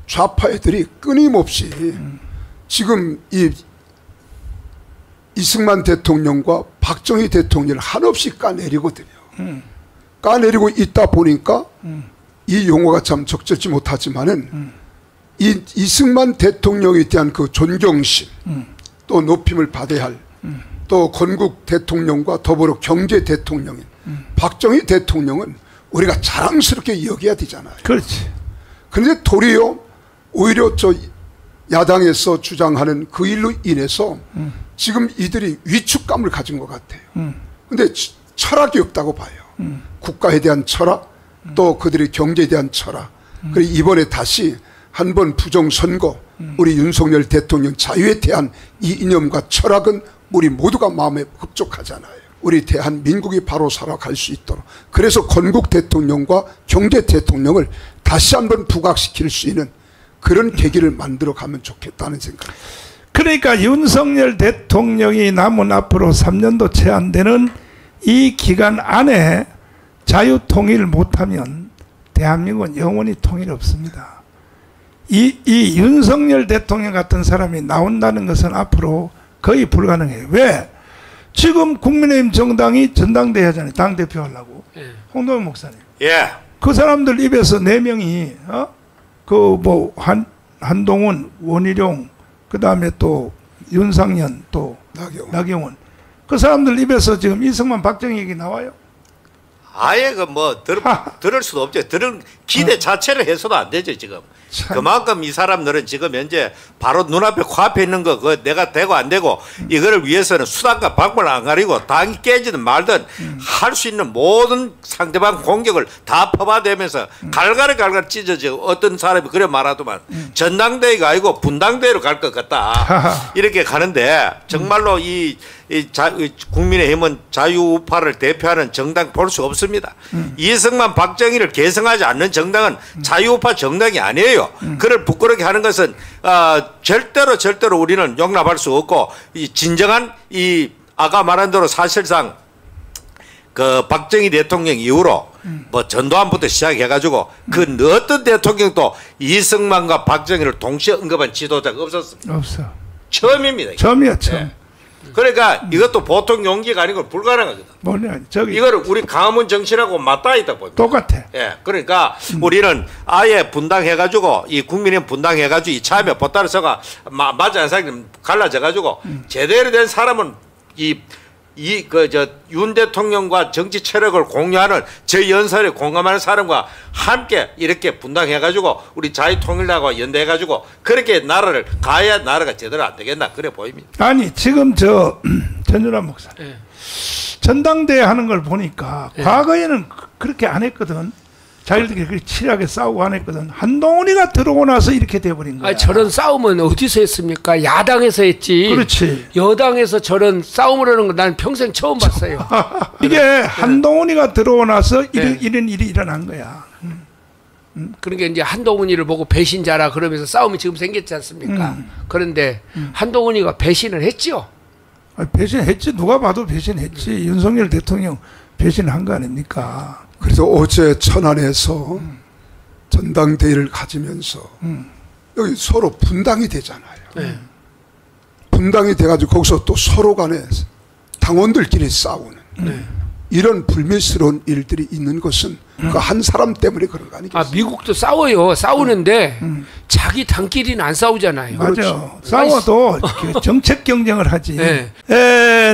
[SPEAKER 2] 좌파 애들이 끊임없이 지금 이 이승만 대통령과 박정희 대통령을 한없이 까내리거든요. 까내리고 있다 보니까 이 용어가 참 적절치 못하지만은 이 이승만 대통령에 대한 그 존경심 또 높임을 받아야 할 또 건국 대통령과 더불어 경제 대통령인 박정희 대통령은 우리가 자랑스럽게 여겨야 되잖아요.
[SPEAKER 1] 그렇지.
[SPEAKER 2] 그런데 도리어 오히려 저 야당에서 주장하는 그 일로 인해서 지금 이들이 위축감을 가진 것 같아요. 근데 철학이 없다고 봐요. 국가에 대한 철학, 또 그들의 경제에 대한 철학. 그리고 이번에 다시 한 번 부정선거, 우리 윤석열 대통령 자유에 대한 이 이념과 철학은 우리 모두가 마음에 흡족하잖아요. 우리 대한민국이 바로 살아갈 수 있도록. 그래서 건국 대통령과 경제 대통령을 다시 한번 부각시킬 수 있는 그런 계기를 만들어가면 좋겠다는 생각.
[SPEAKER 1] 그러니까 윤석열 대통령이 남은 앞으로 3년도 채 안 되는 이 기간 안에 자유통일 못하면 대한민국은 영원히 통일 없습니다. 이 윤석열 대통령 같은 사람이 나온다는 것은 앞으로 거의 불가능해요. 왜? 지금 국민의힘 정당이 전당대회 하잖아요. 당대표 하려고. 홍동영 목사님.
[SPEAKER 4] 예.
[SPEAKER 1] 그 사람들 입에서 4명이 한동훈, 원희룡, 그 다음에 또 윤상현, 또 나경원. 그 사람들 입에서 지금 이승만 박정희 얘기 나와요?
[SPEAKER 4] 아예 그 뭐 들을 수도 없죠. 들은 기대 자체를 해서도 안 되죠 지금.
[SPEAKER 1] 참.
[SPEAKER 4] 그만큼 이 사람들은 지금 현재 바로 눈앞에 코앞에 있는 거 그거 내가 되고 안 되고 이거를 위해서는 수단과 방법을 안 가리고 당이 깨지든 말든 할 수 있는 모든 상대방 공격을 다 퍼바대면서 갈갈 찢어지고 어떤 사람이 그래 말하더만 전당대회가 아니고 분당대회로 갈 것 같다 이렇게 가는데 정말로 이 국민의힘은 자유우파를 대표하는 정당 볼 수 없습니다. 이승만 박정희를 계승하지 않는 정당은 자유우파 정당이 아니에요. 그를 부끄럽게 하는 것은 절대로 우리는 용납할 수 없고 이 진정한 이 아까 말한 대로 사실상 그 박정희 대통령 이후로 뭐 전두환부터 시작해가지고 그 어떤 대통령도 이승만과 박정희를 동시에 언급한 지도자가 없었습니다.
[SPEAKER 1] 없어.
[SPEAKER 4] 처음입니다.
[SPEAKER 1] 처음이야, 처음.
[SPEAKER 4] 네. 그러니까 이것도 보통 용기가 아니고 불가능하거든.
[SPEAKER 1] 뭐냐, 저기.
[SPEAKER 4] 이거를 우리 강화문 정신하고 맞닿아 있다 봅니다.
[SPEAKER 1] 똑같아.
[SPEAKER 4] 예, 그러니까 우리는 아예 분당해가지고 이 국민의힘 분당해가지고 이 참여 보따리서가 맞지 않은 사람이 갈라져가지고 제대로 된 사람은 윤 대통령과 정치 체력을 공유하는 저 연설에 공감하는 사람과 함께 이렇게 분당해가지고 우리 자유통일당과 연대해가지고 그렇게 나라를 가야 나라가 제대로 안 되겠나 그래 보입니다.
[SPEAKER 1] 아니 지금 전준환 목사 전당대회 하는 걸 보니까 과거에는 그렇게 안 했거든. 자기들끼리 그렇게 치열하게 싸우고 안 했거든. 한동훈이가 들어오고 나서 이렇게 돼버린 거야.
[SPEAKER 3] 저런 싸움은 어디서 했습니까? 야당에서 했지.
[SPEAKER 1] 그렇지.
[SPEAKER 3] 여당에서 저런 싸움을 하는 거 난 평생 처음 봤어요.
[SPEAKER 1] 이게 한동훈이가 들어오고 나서 이런 일이 일어난 거야.
[SPEAKER 3] 그러니까 이제 한동훈이를 보고 배신자라 그러면서 싸움이 지금 생겼지 않습니까? 그런데 한동훈이가 배신을 했죠.
[SPEAKER 1] 배신했지. 누가 봐도 배신했지. 윤석열 대통령 배신한 거 아닙니까?
[SPEAKER 2] 그래서 어제 천안에서 전당대회를 가지면서 여기 서로 분당이 되잖아요.
[SPEAKER 3] 네.
[SPEAKER 2] 분당이 돼가지고 거기서 또 서로 간에 당원들끼리 싸우는 이런 불미스러운 일들이 있는 것은 그 한 사람 때문에 그런 거 아니겠어요?
[SPEAKER 3] 아, 미국도 싸워요. 싸우는데 자기 당끼리는 안 싸우잖아요.
[SPEAKER 1] 맞아. 싸워도 그 정책 경쟁을 하지.
[SPEAKER 3] 네.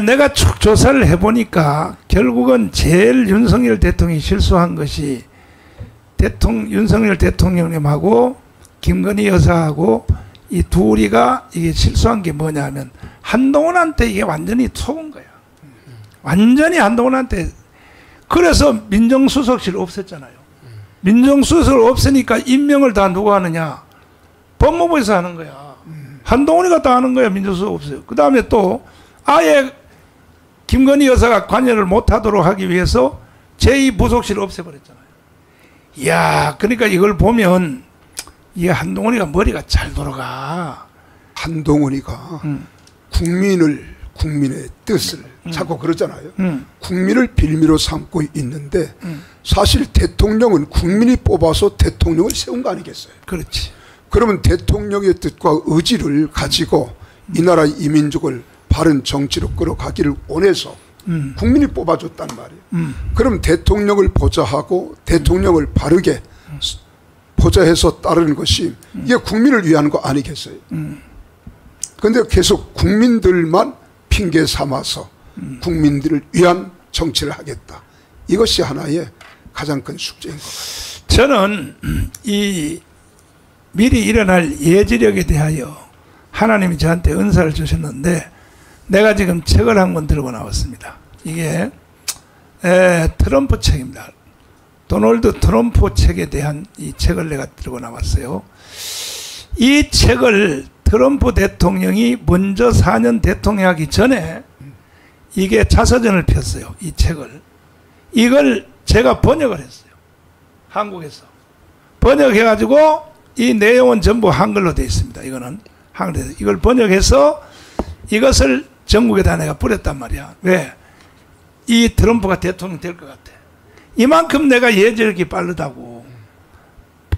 [SPEAKER 1] 내가 쭉 조사를 해보니까 결국은 제일 윤석열 대통령이 실수한 것이 윤석열 대통령님하고 김건희 여사하고 이 둘이가 이게 실수한 게 뭐냐면 한동훈한테 이게 완전히 속은 거야. 완전히 한동훈한테. 그래서 민정수석실 없앴잖아요. 민정수석을 없으니까 임명을 다 누가 하느냐? 법무부에서 하는 거야. 한동훈이가 다 하는 거야. 민정수석 없어요. 그 다음에 또 아예 김건희 여사가 관여를 못하도록 하기 위해서 제2부속실을 없애버렸잖아요. 이야, 그러니까 이걸 보면 이 한동훈이가 머리가 잘 돌아가.
[SPEAKER 2] 한동훈이가 국민의 뜻을 자꾸 그러잖아요. 국민을 빌미로 삼고 있는데 사실 대통령은 국민이 뽑아서 대통령을 세운 거 아니겠어요?
[SPEAKER 1] 그렇지.
[SPEAKER 2] 그러면 대통령의 뜻과 의지를 가지고 이 나라 이민족을 바른 정치로 끌어가기를 원해서 국민이 뽑아줬단 말이에요. 그럼 대통령을 보좌하고 대통령을 바르게 보좌해서 따르는 것이 이게 국민을 위한 거 아니겠어요? 그런데 계속 국민들만 핑계 삼아서 국민들을 위한 정치를 하겠다. 이것이 하나의 가장 큰 숙제인 것 같아요.
[SPEAKER 1] 저는 이 미리 일어날 예지력에 대하여 하나님이 저한테 은사를 주셨는데 내가 지금 책을 한 권 들고 나왔습니다. 이게 트럼프 책입니다. 도널드 트럼프 책에 대한 이 책을 내가 들고 나왔어요. 이 책을 트럼프 대통령이 먼저 4년 대통령하기 전에 이게 자서전을 폈어요. 이 책을. 이걸 제가 번역을 했어요. 한국에서. 번역해가지고 이 내용은 전부 한글로 되어 있습니다. 이거는 한글에서. 이걸 번역해서 이것을 전국에다 내가 뿌렸단 말이야. 왜? 이 트럼프가 대통령 될 것 같아. 이만큼 내가 예절이 빠르다고.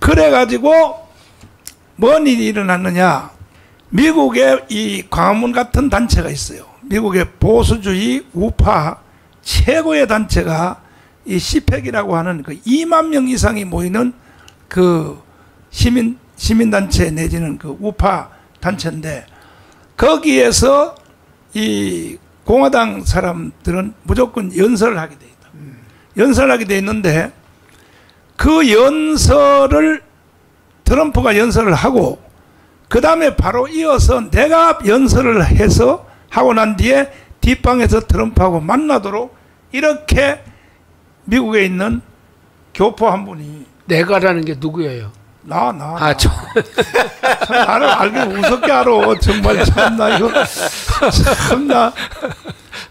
[SPEAKER 1] 그래가지고 뭔 일이 일어났느냐. 미국에 이 광화문 같은 단체가 있어요. 미국의 보수주의 우파 최고의 단체가 이 시팩이라고 하는 그 2만 명 이상이 모이는 그 시민단체 내지는 그 우파 단체인데 거기에서 이 공화당 사람들은 무조건 연설을 하게 돼 있다. 연설을 하게 돼 있는데 그 연설을 트럼프가 연설을 하고 그 다음에 바로 이어서 내가 연설을 해서 하고 난 뒤에 뒷방에서 트럼프하고 만나도록 이렇게 미국에 있는 교포 한 분이
[SPEAKER 3] 내가라는 게 누구예요?
[SPEAKER 1] 나.
[SPEAKER 3] 아, 저.
[SPEAKER 1] 나를 알게 무섭게 알아. 정말 참나 이거 참나.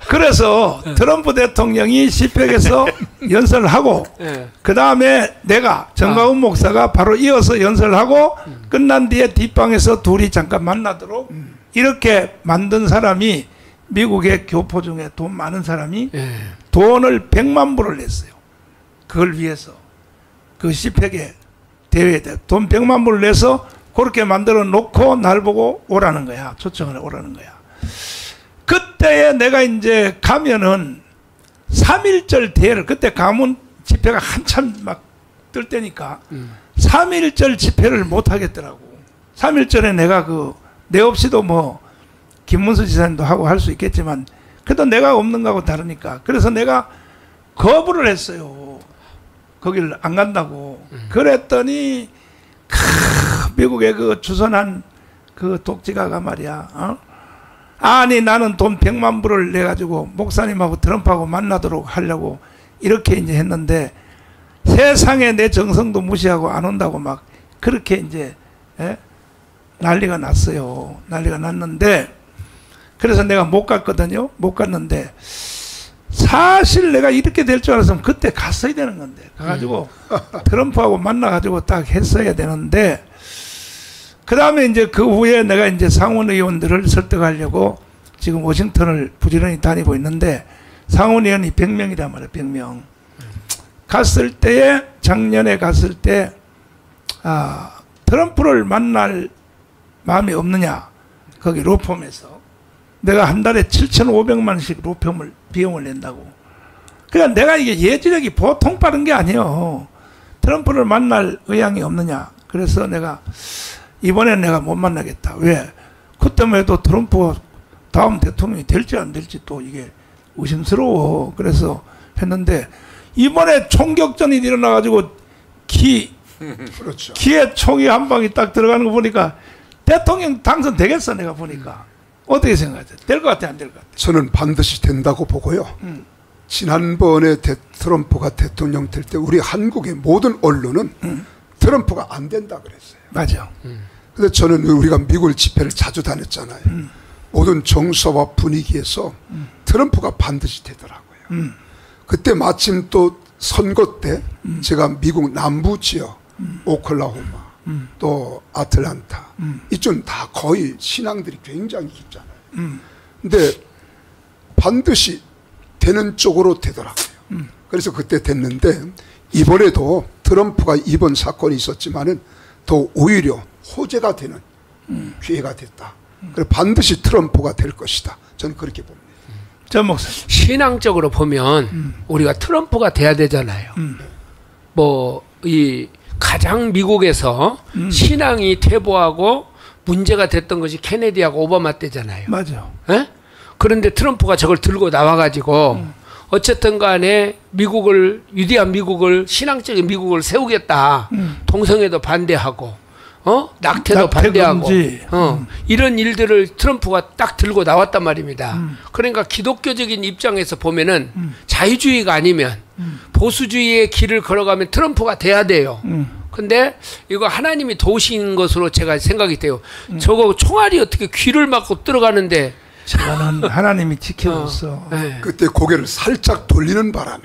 [SPEAKER 1] 그래서 트럼프 대통령이 시팩에서 연설을 하고
[SPEAKER 3] 네.
[SPEAKER 1] 그 다음에 내가 정가훈 목사가 바로 이어서 연설을 하고 끝난 뒤에 뒷방에서 둘이 잠깐 만나도록 이렇게 만든 사람이 미국의 교포 중에 돈 많은 사람이 돈을 100만 불을 냈어요. 그걸 위해서 그 시팩에 대회에 돈 100만 불을 내서 그렇게 만들어 놓고 날 보고 오라는 거야. 초청을 오라는 거야. 그때에 내가 이제 가면은 3.1절 대회를 그때 가문 집회가 한참 막 뜰 때니까 3.1절 집회를 못 하겠더라고. 3.1절에 내가 내 없이도 뭐 김문수 지사님도 하고 할 수 있겠지만 그래도 내가 없는 거하고 다르니까 그래서 내가 거부를 했어요. 거기를 안 간다고. 그랬더니 미국의 그 주선한 그 독지가가 말이야. 아니 나는 돈 100만 불을 내가지고 목사님하고 트럼프하고 만나도록 하려고 이렇게 이제 했는데 세상에 내 정성도 무시하고 안 온다고 막 그렇게 이제 난리가 났어요. 난리가 났는데 그래서 내가 못 갔거든요. 못 갔는데 사실 내가 이렇게 될 줄 알았으면 그때 갔어야 되는 건데 가가지고 트럼프하고 만나가지고 딱 했어야 되는데 그 다음에 이제 그 후에 내가 이제 상원 의원들을 설득하려고 지금 워싱턴을 부지런히 다니고 있는데 상원 의원이 100명이란 말이에요. 100명. 갔을 때에 작년에 갔을 때 트럼프를 만날 마음이 없느냐. 거기 로펌에서 내가 한 달에 7,500만 원씩 로펌을 비용을 낸다고. 그러니까 내가 이게 예지력이 보통 빠른 게 아니에요. 트럼프를 만날 의향이 없느냐. 그래서 내가 이번엔 내가 못 만나겠다. 왜? 그때만 해도 트럼프가 다음 대통령이 될지 안 될지 또 이게 의심스러워. 그래서 했는데 이번에 총격전이 일어나가지고
[SPEAKER 2] 그렇죠.
[SPEAKER 1] 기에 총이 한 방이 딱 들어가는 거 보니까 대통령 당선되겠어. 내가 보니까 어떻게 생각하세요? 될 것 같아, 안 될 것 같아?
[SPEAKER 2] 저는 반드시 된다고 보고요. 지난번에 트럼프가 대통령 될 때 우리 한국의 모든 언론은 트럼프가 안 된다 그랬어요.
[SPEAKER 1] 맞아.
[SPEAKER 2] 근데 저는 우리가 미국 집회를 자주 다녔잖아요. 모든 정서와 분위기에서 트럼프가 반드시 되더라고요. 그때 마침 또 선거 때 제가 미국 남부 지역 오클라호마 또 아틀란타 이쪽은 다 거의 신앙들이 굉장히 깊잖아요. 근데 반드시 되는 쪽으로 되더라고요. 그래서 그때 됐는데 이번에도 트럼프가 이번 사건이 있었지만은 더 오히려 호재가 되는 기회가 됐다. 그래서 반드시 트럼프가 될 것이다. 저는 그렇게 봅니다.
[SPEAKER 1] 전 목사님.
[SPEAKER 3] 신앙적으로 보면 우리가 트럼프가 돼야 되잖아요. 뭐 이 가장 미국에서 신앙이 퇴보하고 문제가 됐던 것이 케네디하고 오바마 때잖아요.
[SPEAKER 1] 맞아.
[SPEAKER 3] 에? 그런데 트럼프가 저걸 들고 나와가지고 어쨌든 간에 미국을, 위대한 미국을, 신앙적인 미국을 세우겠다. 동성애도 반대하고 낙태도 반대하고 이런 일들을 트럼프가 딱 들고 나왔단 말입니다. 그러니까 기독교적인 입장에서 보면은 자유주의가 아니면 보수주의의 길을 걸어가면 트럼프가 돼야 돼요. 근데 이거 하나님이 도우신 것으로 제가 생각이 돼요. 저거 총알이 어떻게 귀를 막고 들어가는데
[SPEAKER 1] 저는 하나님이 지켜줬어.
[SPEAKER 2] 그때 고개를 살짝 돌리는 바람에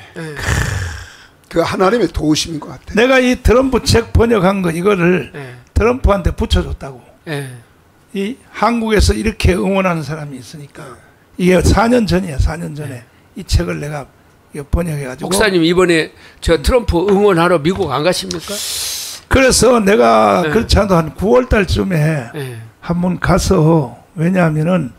[SPEAKER 2] 그 하나님의 도우심인 것 같아요.
[SPEAKER 1] 내가 이 트럼프 책 번역한 거 이거를 트럼프한테 붙여줬다고. 이 한국에서 이렇게 응원하는 사람이 있으니까 이게 4년 전이야. 4년 전에 이 책을 내가 번역해가지고.
[SPEAKER 3] 목사님 이번에 저 트럼프 응원하러 미국 안 가십니까?
[SPEAKER 1] 그래서 내가 그렇지 않아도 한 9월 달쯤에 한번 가서, 왜냐하면은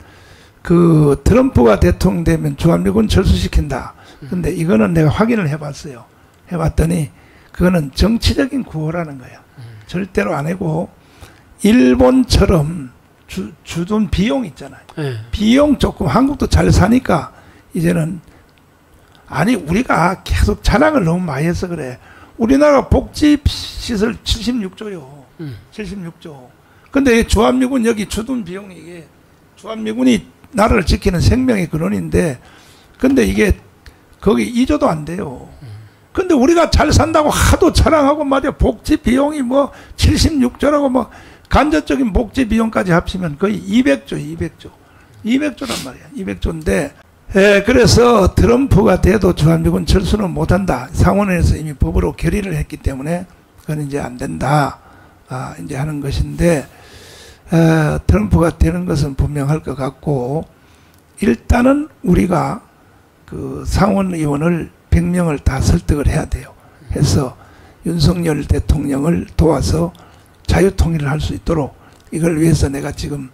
[SPEAKER 1] 그 트럼프가 대통령 되면 주한미군 철수시킨다. 근데 이거는 내가 확인을 해봤어요. 해봤더니 그거는 정치적인 구호라는 거야. 절대로 안 하고 일본처럼 주둔 비용 있잖아요. 비용 조금 조금 잘 사니까 이제는 아니 우리가 계속 자랑을 너무 많이 해서 그래. 우리나라 복지시설 76조요. 76조. 근데 주한미군 여기 주둔 비용이 이게 주한미군이 나라를 지키는 생명의 근원인데 근데 이게 거기 2조도 안 돼요. 근데 우리가 잘 산다고 하도 자랑하고 말이야. 복지 비용이 뭐 76조라고 뭐 간접적인 복지 비용까지 합치면 거의 200조란 말이야. 200조인데 그래서 트럼프가 돼도 주한미군 철수는 못한다. 상원에서 이미 법으로 결의를 했기 때문에 그건 이제 안 된다. 이제 하는 것인데 트럼프가 되는 것은 분명할 것 같고 일단은 우리가 그 상원의원을 100명을 다 설득을 해야 돼요. 해서 윤석열 대통령을 도와서 자유통일을 할 수 있도록 이걸 위해서 내가 지금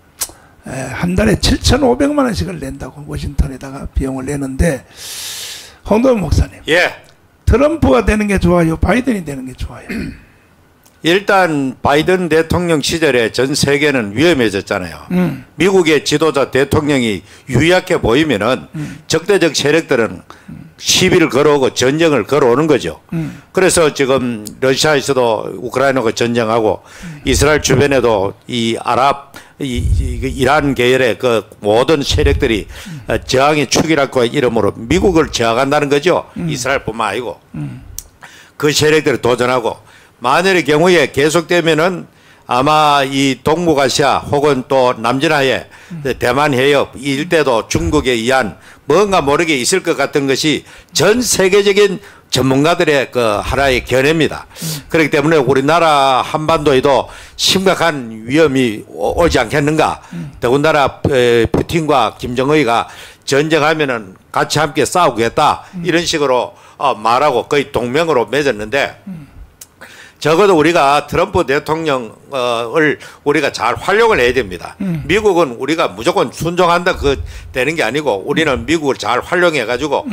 [SPEAKER 1] 한 달에 7,500만 원씩을 낸다고 워싱턴에다가 비용을 내는데 홍도원 목사님. 트럼프가 되는 게 좋아요? 바이든이 되는 게 좋아요?
[SPEAKER 4] 일단 바이든 대통령 시절에 전 세계는 위험해졌잖아요. 미국의 지도자 대통령이 유약해 보이면은 적대적 세력들은 시비를 걸어오고 전쟁을 걸어오는 거죠. 그래서 지금 러시아에서도 우크라이나가 전쟁하고 이스라엘 주변에도 이 이란 계열의 그 모든 세력들이 저항의 축이라고 이름으로 미국을 저항한다는 거죠. 이스라엘뿐만 아니고 그 세력들을 도전하고 만일의 경우에 계속되면은 아마 이 동북아시아 혹은 또 남진아해 대만 해협 이 일대도 중국에 의한 뭔가 모르게 있을 것 같은 것이 전 세계적인 전문가들의 그 하나의 견해입니다. 그렇기 때문에 우리나라 한반도에도 심각한 위험이 오지 않겠는가. 더군다나 푸틴과 김정의가 전쟁하면은 같이 함께 싸우겠다. 이런 식으로 말하고 거의 동맹으로 맺었는데 적어도 우리가 트럼프 대통령을 우리가 잘 활용을 해야 됩니다. 미국은 우리가 무조건 순종한다 그 되는 게 아니고 우리는 미국을 잘 활용해 가지고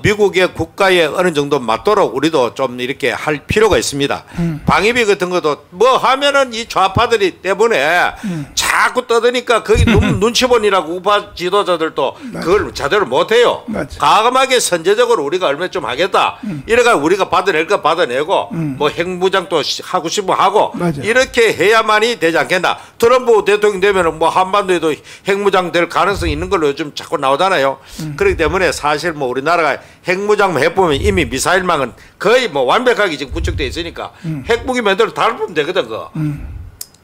[SPEAKER 4] 미국의 국가에 어느 정도 맞도록 우리도 좀 이렇게 할 필요가 있습니다. 방위비 같은 것도 뭐 하면은 이 좌파들이 때문에 자꾸 떠드니까 거기 눈치 보니라고 우파 지도자들도 그걸 제대로 못해요. 과감하게 선제적으로 우리가 얼마 좀 하겠다. 이래가 우리가 받아낼 거 받아내고 뭐 핵무장도 하고 싶으면 하고 이렇게 해야만이 되지 않겠나. 트럼프 대통령 되면은 뭐 한반도에도 핵무장 될 가능성이 있는 걸로 요즘 자꾸 나오잖아요. 그렇기 때문에 사실 뭐 우리나라가 핵무장만 해보면 이미 미사일망은 거의 뭐 완벽하게 지금 구축되어 있으니까 핵무기 만들어 달면 되거든. 그거.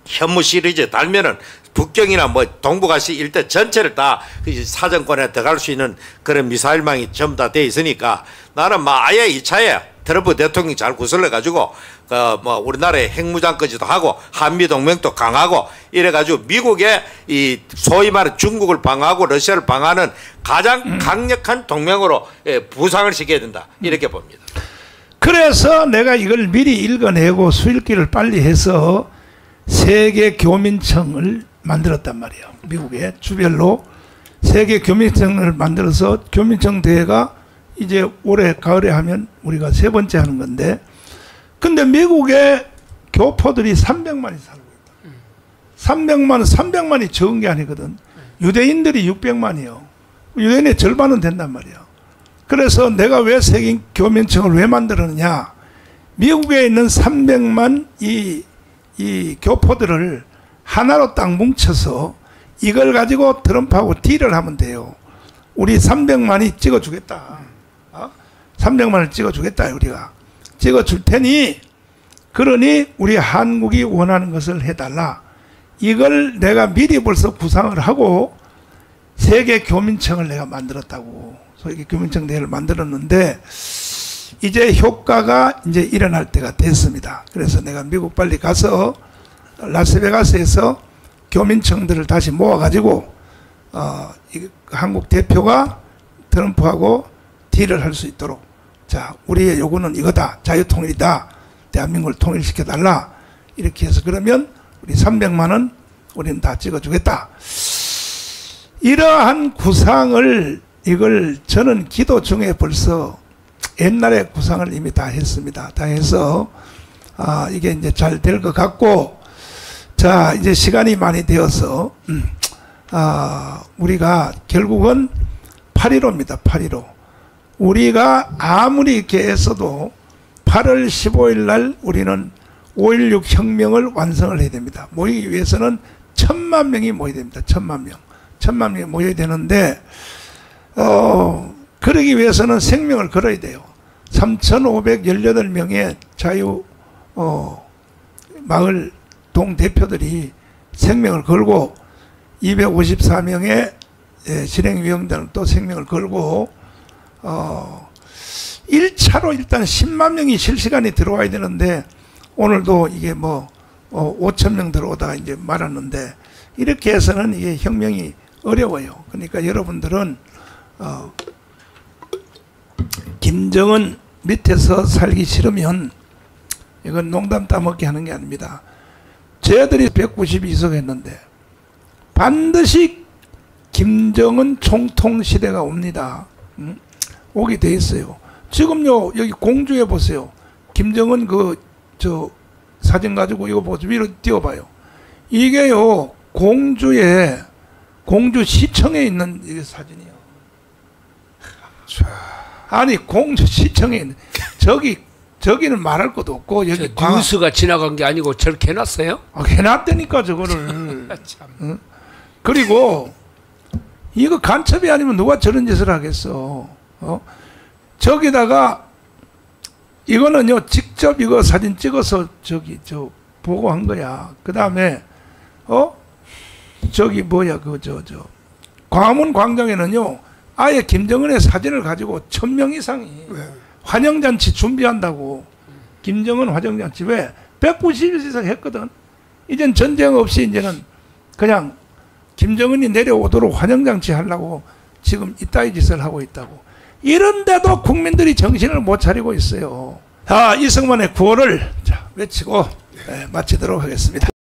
[SPEAKER 4] 현무 시리즈 달면은 북경이나 뭐 동북아시 일대 전체를 다 사정권에 들어갈 수 있는 그런 미사일망이 전부 다 돼 있으니까 나는 뭐 아예 이 차에 트럼프 대통령이 잘 구슬러 가지고 뭐 우리나라에 핵무장까지도 하고 한미 동맹도 강하고 이래 가지고 미국의 이 소위 말하는 중국을 방어하고 러시아를 방어하는 가장 강력한 동맹으로 부상을 시켜야 된다 이렇게 봅니다.
[SPEAKER 1] 그래서 내가 이걸 미리 읽어내고 수일기를 빨리 해서 세계 교민청을 만들었단 말이에요. 미국의 주별로 세계 교민청을 만들어서 교민청 대회가 이제 올해 가을에 하면 우리가 3번째 하는 건데, 근데 미국의 교포들이 300만이 살고 있다. 300만이 적은 게 아니거든. 유대인들이 600만이요. 유대인의 절반은 된단 말이에요. 그래서 내가 왜 세계 교민청을 왜 만들었느냐. 미국에 있는 300만 이 교포들을 하나로 딱 뭉쳐서 이걸 가지고 트럼프하고 딜을 하면 돼요. 우리 300만이 찍어주겠다. 300만을 찍어주겠다. 우리가 찍어줄 테니, 그러니 우리 한국이 원하는 것을 해달라. 이걸 내가 미리 벌써 구상을 하고 세계 교민청을 내가 만들었다고. 세계 교민청 대회를 만들었는데 이제 효과가 이제 일어날 때가 됐습니다. 그래서 내가 미국 빨리 가서 라스베가스에서 교민청들을 다시 모아가지고 한국 대표가 트럼프하고 딜을 할 수 있도록, 자, 우리의 요구는 이거다. 자유통일이다. 대한민국을 통일시켜달라. 이렇게 해서 그러면 우리 300만원 우리는 다 찍어주겠다. 이러한 구상을 이걸 저는 기도 중에 벌써 옛날에 구상을 이미 다 했습니다. 다 해서 이게 이제 잘 될 것 같고, 자, 이제 시간이 많이 되어서 우리가 결국은 8.15입니다. 8.15. 우리가 아무리 이렇게 했어도 8월 15일 날 우리는 5.16 혁명을 완성을 해야 됩니다. 모이기 위해서는 1,000만 명이 모여야 됩니다. 1,000만 명. 1,000만 명이 모여야 되는데 그러기 위해서는 생명을 걸어야 돼요. 3,518명의 자유 마을 동 대표들이 생명을 걸고 254명의 실행위원장은 또 생명을 걸고 1차로 일단 10만 명이 실시간에 들어와야 되는데 오늘도 이게 뭐 5,000명 들어오다가 이제 말았는데 이렇게 해서는 이게 혁명이 어려워요. 그러니까 여러분들은 김정은 밑에서 살기 싫으면 이건 농담 따먹게 하는 게 아닙니다. 저희들이 192석 했는데 반드시 김정은 총통 시대가 옵니다. 오게 돼 있어요. 지금요 여기 공주에 보세요. 김정은 저 사진 가지고 이거 보세요. 위로 띄워봐요. 이게요 공주 시청에 있는 이 사진이요. 아니 공주 시청에 있는 저기는 말할 것도 없고 여기
[SPEAKER 3] 뉴스가 지나간 게 아니고 저렇게 해놨어요?
[SPEAKER 1] 해놨다니까 저거를. 응? 그리고 이거 간첩이 아니면 누가 저런 짓을 하겠어. 저기다가 이거는요 직접 이거 사진 찍어서 저 보고 한 거야. 그 다음에 저기 뭐야 광화문 광장에는요 아예 김정은의 사진을 가지고 1,000명 이상이 환영잔치 준비한다고. 김정은 환영잔치. 왜? 191석 했거든. 이젠 전쟁 없이 이제는 그냥 김정은이 내려오도록 환영잔치 하려고 지금 이따위 짓을 하고 있다고. 이런데도 국민들이 정신을 못 차리고 있어요. 자, 이승만의 구호를 외치고 마치도록 하겠습니다.